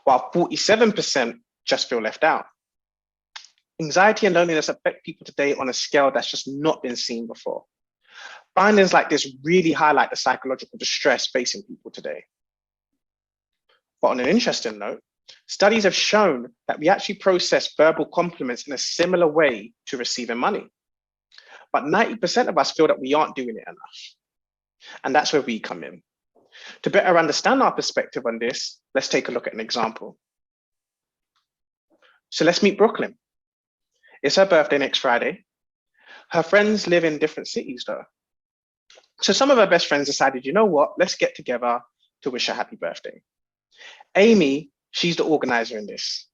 while 47% just feel left out. Anxiety and loneliness affect people today on a scale that's just not been seen before. Findings like this really highlight the psychological distress facing people today. But on an interesting note, studies have shown that we actually process verbal compliments in a similar way to receiving money. But 90% of us feel that we aren't doing it enough. And that's where we come in. To better understand our perspective on this, let's take a look at an example. So let's meet Brooklyn. It's her birthday next Friday. Her friends live in different cities though. So some of her best friends decided, you know what, let's get together to wish her happy birthday. Amy, she's the organizer in this.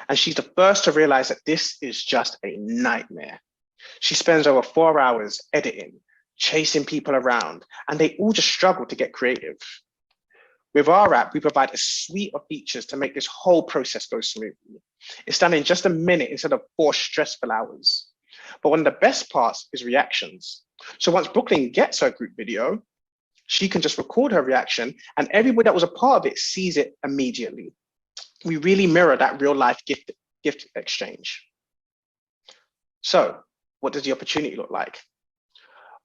And she's the first to realize that this is just a nightmare. She spends over 4 hours editing, chasing people around, and they all just struggle to get creative. With our app, we provide a suite of features to make this whole process go smoothly. It's done in just a minute instead of 4 stressful hours. But one of the best parts is reactions. So once Brooklyn gets her group video, she can just record her reaction, and everybody that was a part of it sees it immediately. We really mirror that real life gift exchange. So what does the opportunity look like?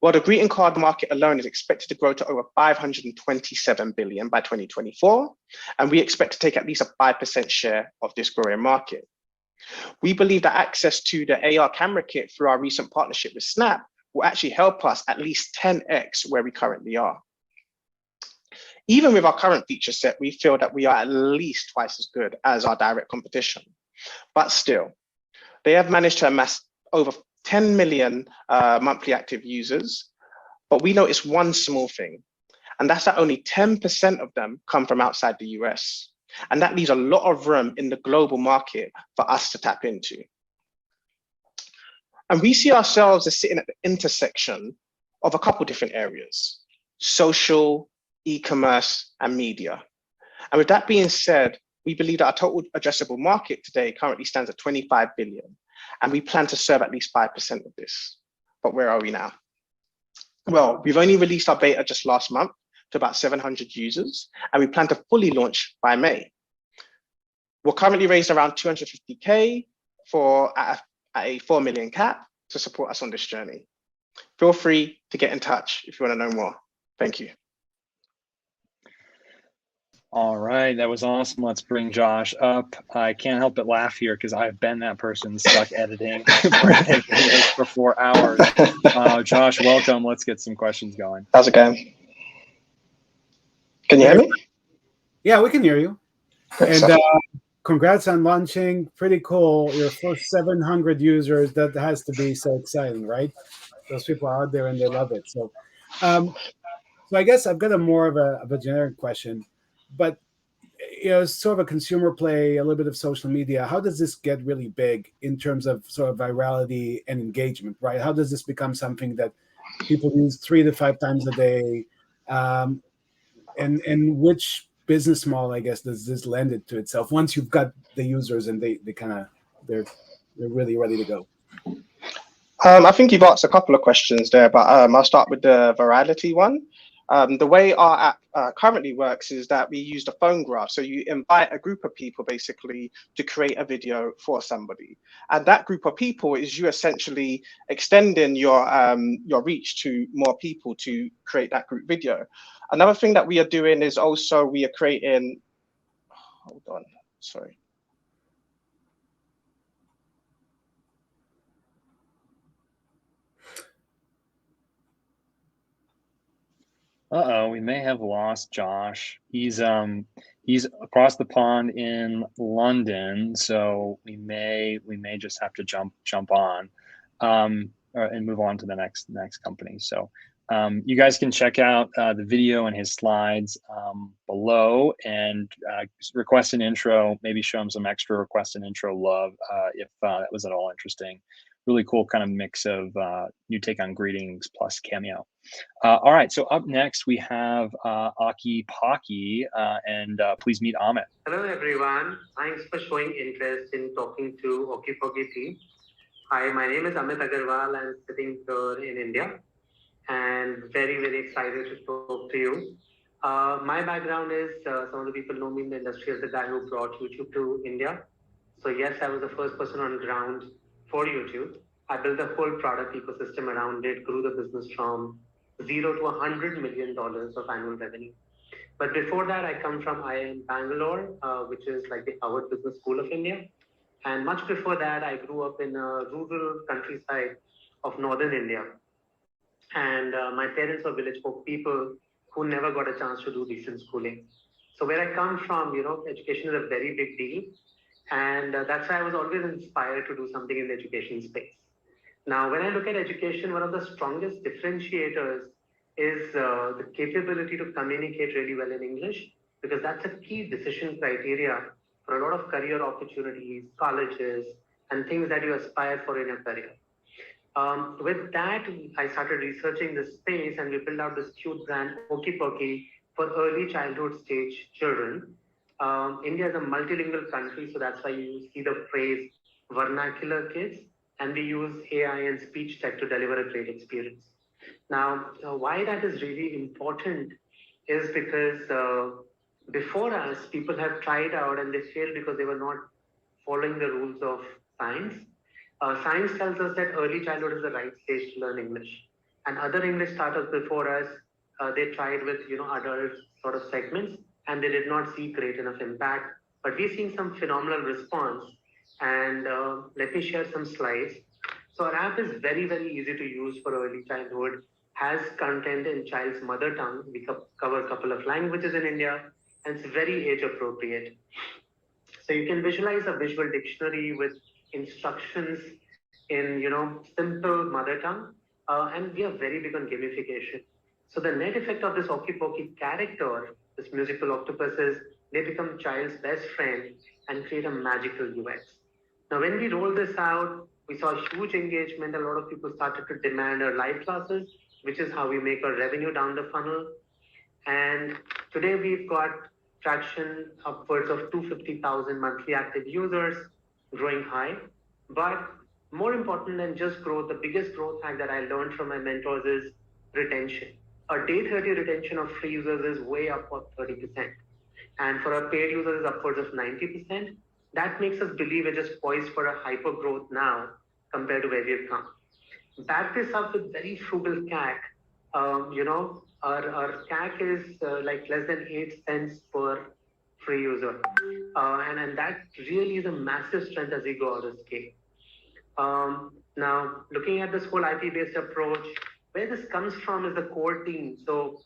Well, the greeting card market alone is expected to grow to over 527 billion by 2024, and we expect to take at least a 5% share of this growing market. We believe that access to the AR camera kit through our recent partnership with Snap will actually help us at least 10x where we currently are. Even with our current feature set, we feel that we are at least twice as good as our direct competition. But still, they have managed to amass over 10 million monthly active users, but we notice one small thing, and that's that only 10% of them come from outside the US. And that leaves a lot of room in the global market for us to tap into. And we see ourselves as sitting at the intersection of a couple different areas: social, e-commerce, and media. And with that being said, we believe that our total addressable market today currently stands at 25 billion. And we plan to serve at least 5% of this. But where are we now? Well, we've only released our beta just last month to about 700 users, and we plan to fully launch by May. We're currently raised around 250K at a 4 million cap to support us on this journey. Feel free to get in touch if you want to know more. Thank you. All right, that was awesome. Let's bring Josh up. I can't help but laugh here because I've been that person stuck editing for 4 hours. Josh, welcome. Let's get some questions going. How's it going? Can you hear me? Yeah, we can hear you. Great and congrats on launching. Pretty cool. Your first 700 users. That has to be so exciting, right? Those people are out there and they love it. So, so I guess I've got a more of a generic question, but it's sort of a consumer play, a little bit of social media. How does this get really big in terms of sort of virality and engagement, right? How does this become something that people use 3 to 5 times a day? And which business model, I guess, does this lend it to itself once you've got the users and they're really ready to go? I think you've asked a couple of questions there, but I'll start with the virality one. The way our app currently works is that we use the phone graph. So you invite a group of people basically to create a video for somebody. And that group of people is you essentially extending your reach to more people to create that group video. Another thing that we are doing is also we are creating, hold on, sorry. Uh-oh, we may have lost Josh. He's across the pond in London, so we may just have to jump on and move on to the next company. So you guys can check out the video and his slides below, and request an intro, maybe show him some extra request an intro love if that was at all interesting. Really cool kind of mix of new take on greetings plus cameo. All right, so up next we have Aki Paki, and please meet Amit. Hello everyone, thanks for showing interest in talking to Oki Poki team. Hi, my name is Amit Agarwal. I'm sitting here in India and very excited to talk to you. My background is, some of the people know me in the industry as the guy who brought YouTube to India. So yes, I was the first person on ground for YouTube. I built a whole product ecosystem around it, grew the business from $0 to $100 million of annual revenue. But before that, I come from IIM Bangalore, which is like the Harvard Business School of India. And much before that, I grew up in a rural countryside of northern India. And my parents were village folk people who never got a chance to do decent schooling. So where I come from, education is a very big deal. And that's why I was always inspired to do something in the education space. Now, when I look at education, one of the strongest differentiators is the capability to communicate really well in English, because that's a key decision criteria for a lot of career opportunities, colleges, and things that you aspire for in your career. With that, I started researching this space, and we built out this cute brand, Oki Poki, for early childhood stage children. India is a multilingual country, so that's why you see the phrase vernacular kids, and we use AI and speech tech to deliver a great experience. Now, why that is really important is because before us, people have tried out and they failed because they were not following the rules of science. Science tells us that early childhood is the right stage to learn English. And other English startups before us, they tried with adult sort of segments, and they did not see great enough impact. But we're seeing some phenomenal response. And let me share some slides. So our app is very easy to use for early childhood, has content in child's mother tongue. We cover a couple of languages in India, and it's very age appropriate. So you can visualize a visual dictionary with instructions in simple mother tongue, and we are very big on gamification. So the net effect of this Oki Poki character, this musical octopus, is they become child's best friend and create a magical UX. Now, when we rolled this out, we saw huge engagement. A lot of people started to demand our live classes, which is how we make our revenue down the funnel. And today we've got traction upwards of 250,000 monthly active users, growing high. But more important than just growth, the biggest growth hack that I learned from my mentors is retention. Our day 30 retention of free users is way up of 30%. And for our paid users is upwards of 90%. That makes us believe we're just poised for a hyper growth now compared to where we've come. Back this up with very frugal CAC. Our CAC is like less than 8 cents per free user. And that really is a massive strength as we go out of scale. Now, looking at this whole IP-based approach, where this comes from is the core team. So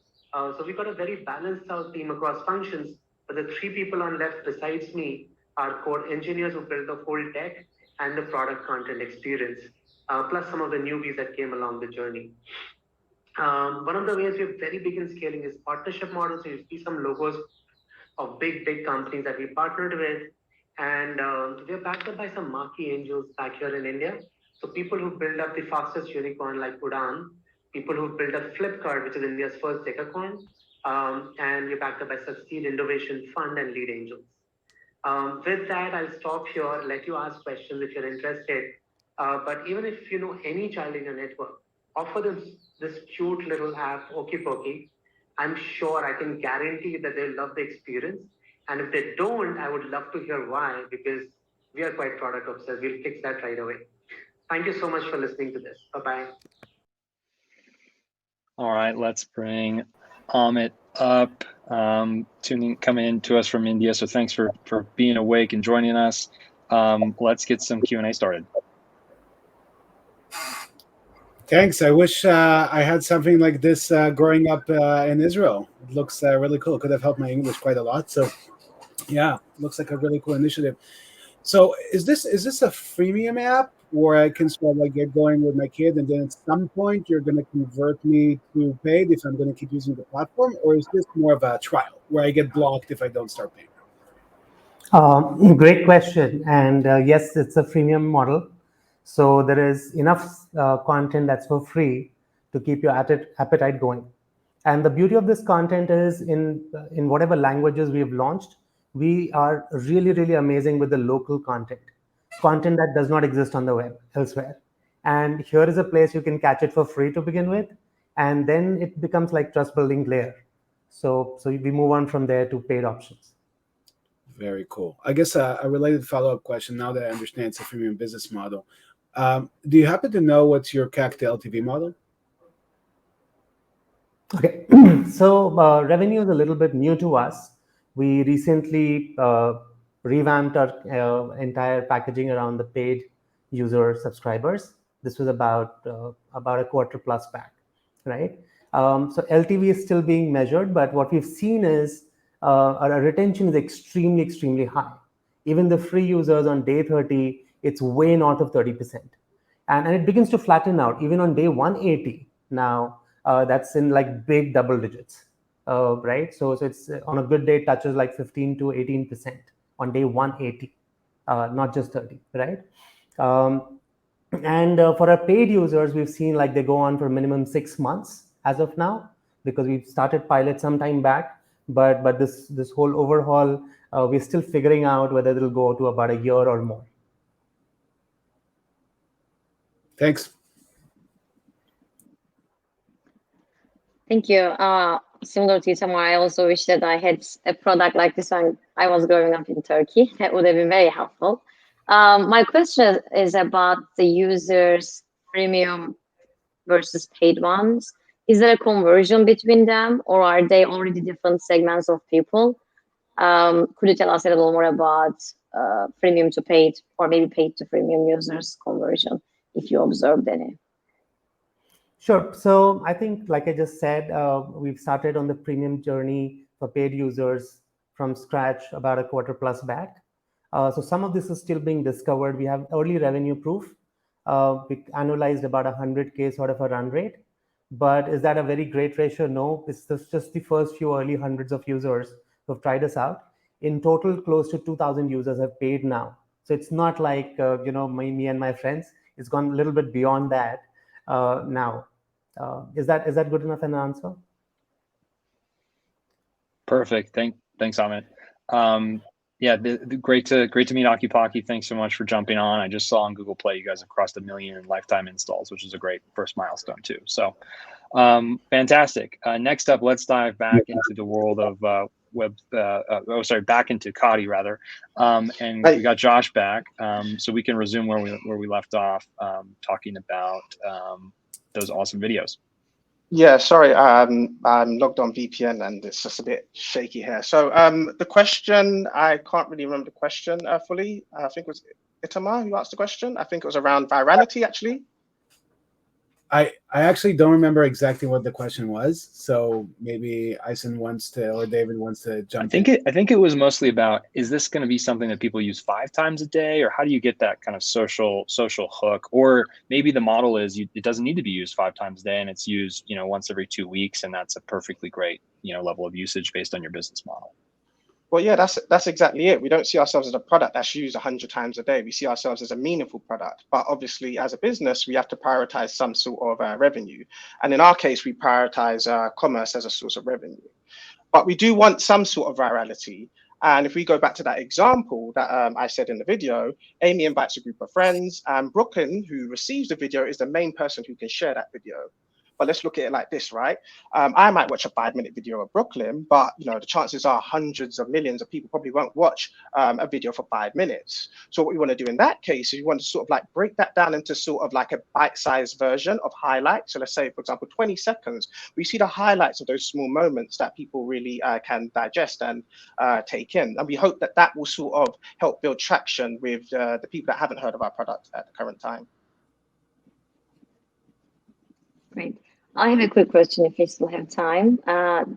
we've got a very balanced out team across functions, but the 3 people on left besides me our core engineers who build the whole tech and the product content experience, plus some of the newbies that came along the journey. One of the ways we're very big in scaling is partnership models. So you see some logos of big companies that we partnered with, and we're backed up by some marquee angels back here in India. So people who build up the fastest unicorn like Udan, people who built up Flipkart, which is India's first decacorn, and we're backed up by Succeed Innovation Fund and lead angels. With that, I'll stop here, let you ask questions if you're interested. But even if you know any child in your network, offer them this cute little app, Okey. I'm sure I can guarantee that they'll love the experience. And if they don't, I would love to hear why, because we are quite product obsessed. We'll fix that right away. Thank you so much for listening to this. Bye-bye. All right, let's bring Amit up, coming in to us from India. So thanks for being awake and joining us. Let's get some Q&A started. Thanks. I wish I had something like this growing up in Israel. It looks really cool. It could have helped my English quite a lot. So yeah, looks like a really cool initiative. So is this a freemium app where I can sort of like get going with my kid, and then at some point you're going to convert me to paid if I'm going to keep using the platform, or is this more of a trial where I get blocked if I don't start paying? Great question. And yes, it's a freemium model. So there is enough content that's for free to keep your appetite going. And the beauty of this content is in whatever languages we have launched, we are really amazing with the local content that does not exist on the web elsewhere. And here is a place you can catch it for free to begin with, and then it becomes like trust building layer. So we move on from there to paid options. Very cool. I guess a related follow-up question, now that I understand it's a freemium business model. Do you happen to know what's your CAC to LTV model? Okay, so revenue is a little bit new to us. We recently revamped our entire packaging around the paid user subscribers. This was about a quarter plus back, right? So LTV is still being measured, but what we've seen is our retention is extremely high. Even the free users on day 30, it's way north of 30%. And it begins to flatten out even on day 180 now. That's in like big double digits, right? So it's on a good day, it touches like 15 to 18% on day 180, not just 30, right? And for our paid users, we've seen like they go on for minimum 6 months as of now, because we've started pilot some time back. But this whole overhaul, we're still figuring out whether it'll go to about a year or more. Thanks. Thank you. Similar to Tamar, I also wish that I had a product like this when I was growing up in Turkey. That would have been very helpful. My question is about the users' premium versus paid ones. Is there a conversion between them, or are they already different segments of people? Could you tell us a little more about premium to paid, or maybe paid to premium users conversion, if you observed any? Sure. So I think, like I just said, we've started on the premium journey for paid users from scratch about a quarter plus back. So some of this is still being discovered. We have early revenue proof. We annualized about 100K sort of a run rate. But is that a very great ratio? No, it's just the first few early hundreds of users who have tried us out. In total, close to 2,000 users have paid now. So it's not like, me and my friends. It's gone a little bit beyond that now. Is that good enough an answer? Perfect. Thanks, Amit. Yeah, great to meet Okey. Thanks so much for jumping on. I just saw on Google Play you guys have crossed 1 million in lifetime installs, which is a great first milestone too. So fantastic. Next up, let's dive back into the world of back into Kadi rather. And we got Josh back, so we can resume where we left off, talking about those awesome videos. Yeah, sorry, I'm logged on VPN and it's just a bit shaky here. So the question, I can't really remember the question fully. I think it was Itamar who asked the question. I think it was around virality, actually. I actually don't remember exactly what the question was, so maybe Eisen wants to, or David wants to jump in. I think it was mostly about, is this going to be something that people use 5 times a day, or how do you get that kind of social hook? Or maybe the model is it doesn't need to be used 5 times a day, and it's used once every 2 weeks, and that's a perfectly great level of usage based on your business model. Well, yeah, that's exactly it. We don't see ourselves as a product that's used 100 times a day. We see ourselves as a meaningful product. But obviously, as a business, we have to prioritize some sort of revenue. And in our case, we prioritize commerce as a source of revenue. But we do want some sort of virality. And if we go back to that example that I said in the video, Amy invites a group of friends, and Brooklyn, who receives the video, is the main person who can share that video. But let's look at it like this, right? I might watch a 5-minute video of Brooklyn, but the chances are hundreds of millions of people probably won't watch a video for 5 minutes. So what we want to do in that case is we want to sort of like break that down into sort of like a bite-sized version of highlights. So let's say, for example, 20 seconds, we see the highlights of those small moments that people really can digest and take in. And we hope that that will sort of help build traction with the people that haven't heard of our product at the current time. Great. I have a quick question if we still have time.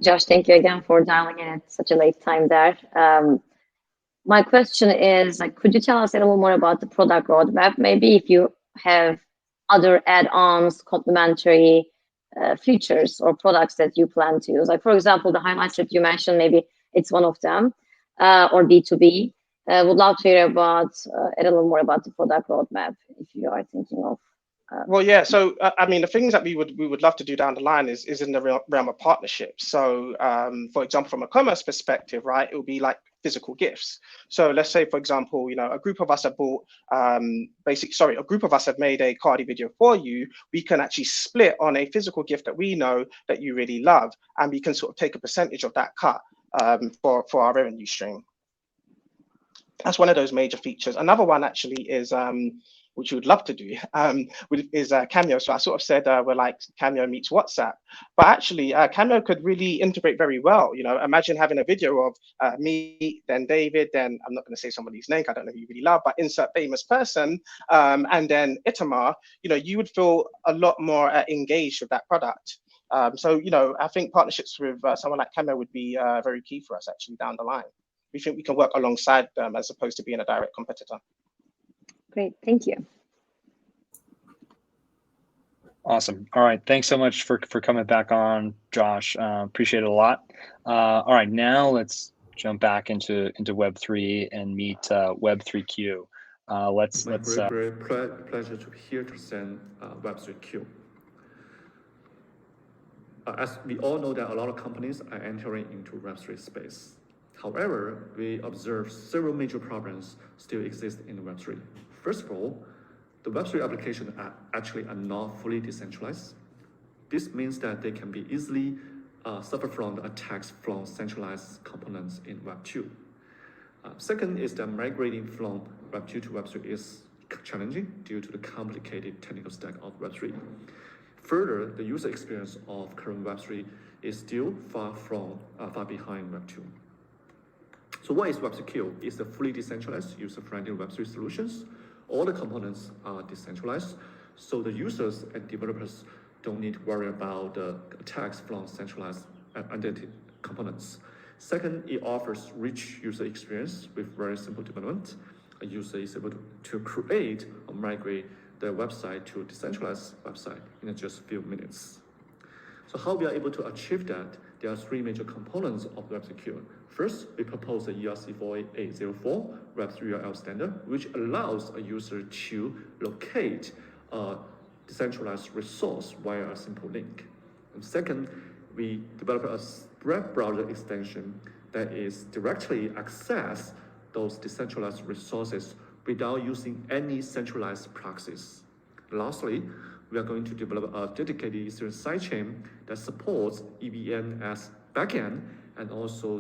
Josh, thank you again for dialing in at such a late time there. My question is, could you tell us a little more about the product roadmap? Maybe if you have other add-ons, complementary features or products that you plan to use. Like, for example, the highlights that you mentioned, maybe it's one of them, or B2B. Would love to hear about a little more about the product roadmap if you are thinking of. Well, yeah. So, I mean, the things that we would love to do down the line is in the realm of partnerships. So, for example, from a commerce perspective, right, it will be like physical gifts. So let's say, for example, a group of us have bought, a group of us have made a Cardi video for you. We can actually split on a physical gift that we know that you really love, and we can sort of take a percentage of that cut for our revenue stream. That's one of those major features. Another one actually is, which we would love to do, is Cameo. So I sort of said we're like Cameo meets WhatsApp, but actually Cameo could really integrate very well. Imagine having a video of me, then David, then I'm not going to say somebody's name, I don't know who you really love, but insert famous person, and then Itamar. You would feel a lot more engaged with that product. So I think partnerships with someone like Cameo would be very key for us actually down the line. We think we can work alongside them as opposed to being a direct competitor. Great, thank you. Awesome. All right, thanks so much for coming back on, Josh. Appreciate it a lot. All right, now let's jump back into Web3 and meet Web3Q. Let's very pleasure to be here to present Web3Q. As we all know that a lot of companies are entering into Web3 space. However, we observe several major problems still exist in Web3. First of all, the Web3 applications are not fully decentralized. This means that they can be easily suffer from the attacks from centralized components in Web2. Second is that migrating from Web2 to Web3 is challenging due to the complicated technical stack of Web3. Further, the user experience of current Web3 is still far behind Web2. So what is Web3Q? It's a fully decentralized, user-friendly Web3 solutions. All the components are decentralized, so the users and developers don't need to worry about the attacks from centralized identity components. Second, it offers rich user experience with very simple development. A user is able to create or migrate their website to a decentralized website in just a few minutes. So how we are able to achieve that? There are 3 major components of Web3Q. First, we propose the ERC4804 Web3 URL standard, which allows a user to locate a decentralized resource via a simple link. And second, we develop a web browser extension that is directly access those decentralized resources without using any centralized proxies. Lastly, we are going to develop a dedicated Ethereum sidechain that supports EVM as backend and also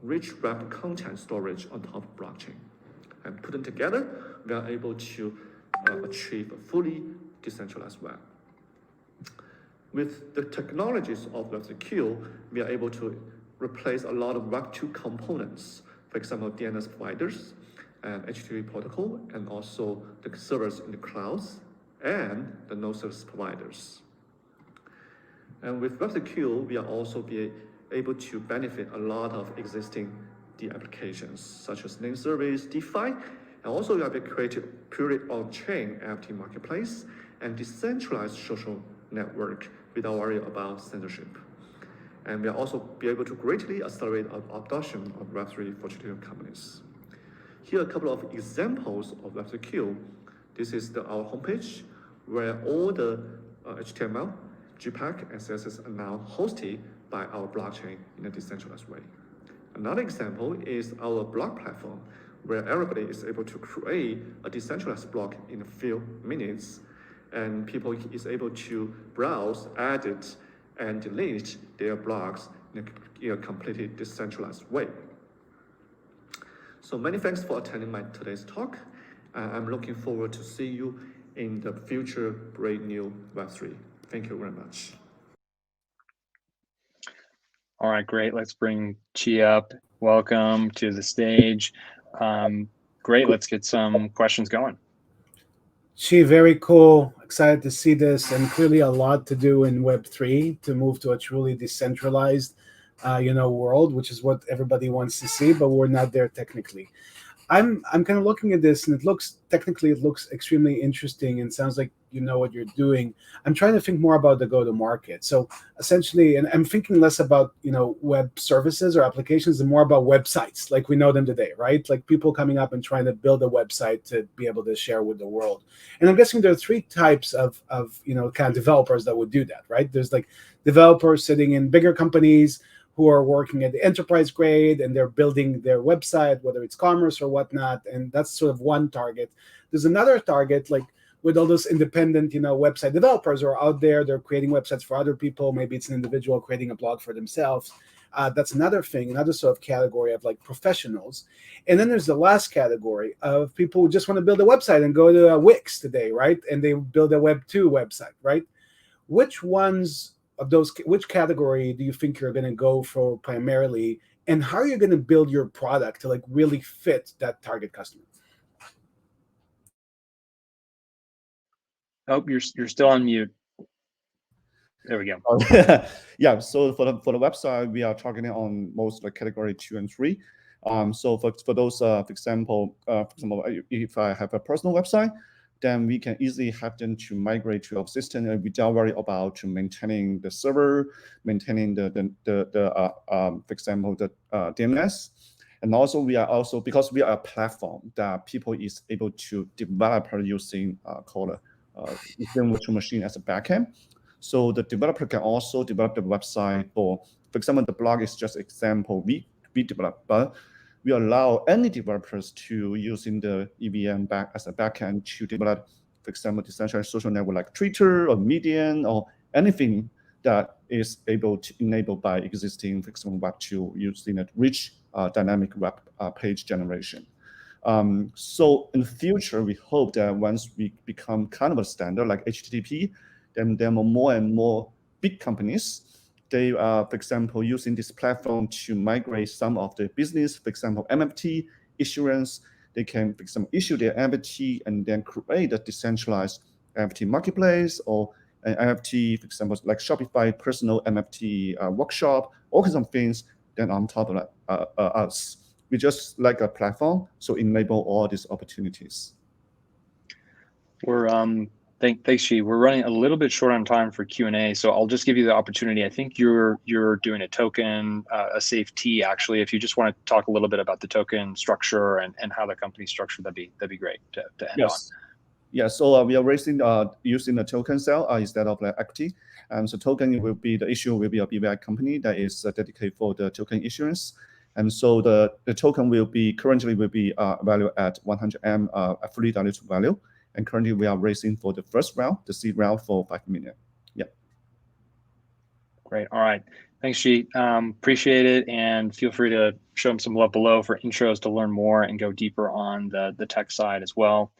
rich web content storage on top of blockchain. And put them together, we are able to achieve a fully decentralized web. With the technologies of Web3Q, we are able to replace a lot of Web2 components, for example, DNS providers, and HTTP protocol, and also the servers in the clouds. and the node service providers. And with WebSecure, we are also be able to benefit a lot of existing D applications, such as name service, DeFi, and also we have created purely on-chain NFT marketplace and decentralized social network without worry about censorship. And we are also be able to greatly accelerate adoption of Web3 for traditional companies. Here are a couple of examples of WebSecure. This is our homepage, where all the HTML, JPEG, and CSS are now hosted by our blockchain in a decentralized way. Another example is our blog platform, where everybody is able to create a decentralized blog in a few minutes, and people is able to browse, edit, and delete their blogs in a completely decentralized way. So many thanks for attending today's talk. I'm looking forward to see you in the future great new Web3. Thank you very much. All right, great. Let's bring Chi up. Welcome to the stage. Great, let's get some questions going. Chi, very cool. Excited to see this, and clearly a lot to do in Web3 to move to a truly decentralized, world, which is what everybody wants to see, but we're not there technically. I'm kind of looking at this, and it looks extremely interesting, and sounds like you know what you're doing. I'm trying to think more about the go-to-market. So essentially, and I'm thinking less about web services or applications, and more about websites like we know them today, right? Like people coming up and trying to build a website to be able to share with the world. And I'm guessing there are three types of kind of developers that would do that, right? There's like developers sitting in bigger companies who are working at the enterprise grade, and they're building their website, whether it's commerce or whatnot, and that's sort of one target. There's another target, like with all those independent, website developers who are out there, they're creating websites for other people. Maybe it's an individual creating a blog for themselves. That's another thing, another sort of category of like professionals. And then there's the last category of people who just want to build a website and go to Wix today, right? And they build a Web 2 website, right? Which category do you think you're going to go for primarily, and how are you going to build your product to like really fit that target customer? Oh, you're still on mute. There we go. Yeah. So for the website, we are targeting on most like category 2 and 3. So for those, for example, if I have a personal website, then we can easily have them to migrate to our system without worry about maintaining the server, maintaining for example, the DNS. And also because we are a platform that people is able to develop using called virtual machine as a backend. So the developer can also develop the website for example, the blog is just example we develop, but we allow any developers to using the EVM as a backend to develop, for example, decentralized social network like Twitter or Medium or anything that is able to enable by existing, for example, Web 2 using a rich dynamic web page generation. So in the future, we hope that once we become kind of a standard like HTTP, then there are more and more big companies. They are, for example, using this platform to migrate some of the business, for example, NFT, issuance. They can, for example, issue their NFT and then create a decentralized NFT marketplace or an NFT, for example, like Shopify personal NFT workshop, all kinds of things. Then on top of us, we just like a platform, so enable all these opportunities. Thanks, Chi. We're running a little bit short on time for Q&A, so I'll just give you the opportunity. I think you're doing a token, a safe T actually. If you just want to talk a little bit about the token structure and how the company's structured, that'd be great to end on. Yeah, so we are raising using the token cell instead of like equity. So token will be the issue will be a BVI company that is dedicated for the token issuance. And so the token currently will be valued at 100M, a fully diluted value. And currently we are raising for the first round, the seed round for 5 million. Yeah. Great. All right. Thanks, Chi. Appreciate it. And feel free to show them some love below for intros to learn more and go deeper on the tech side as well.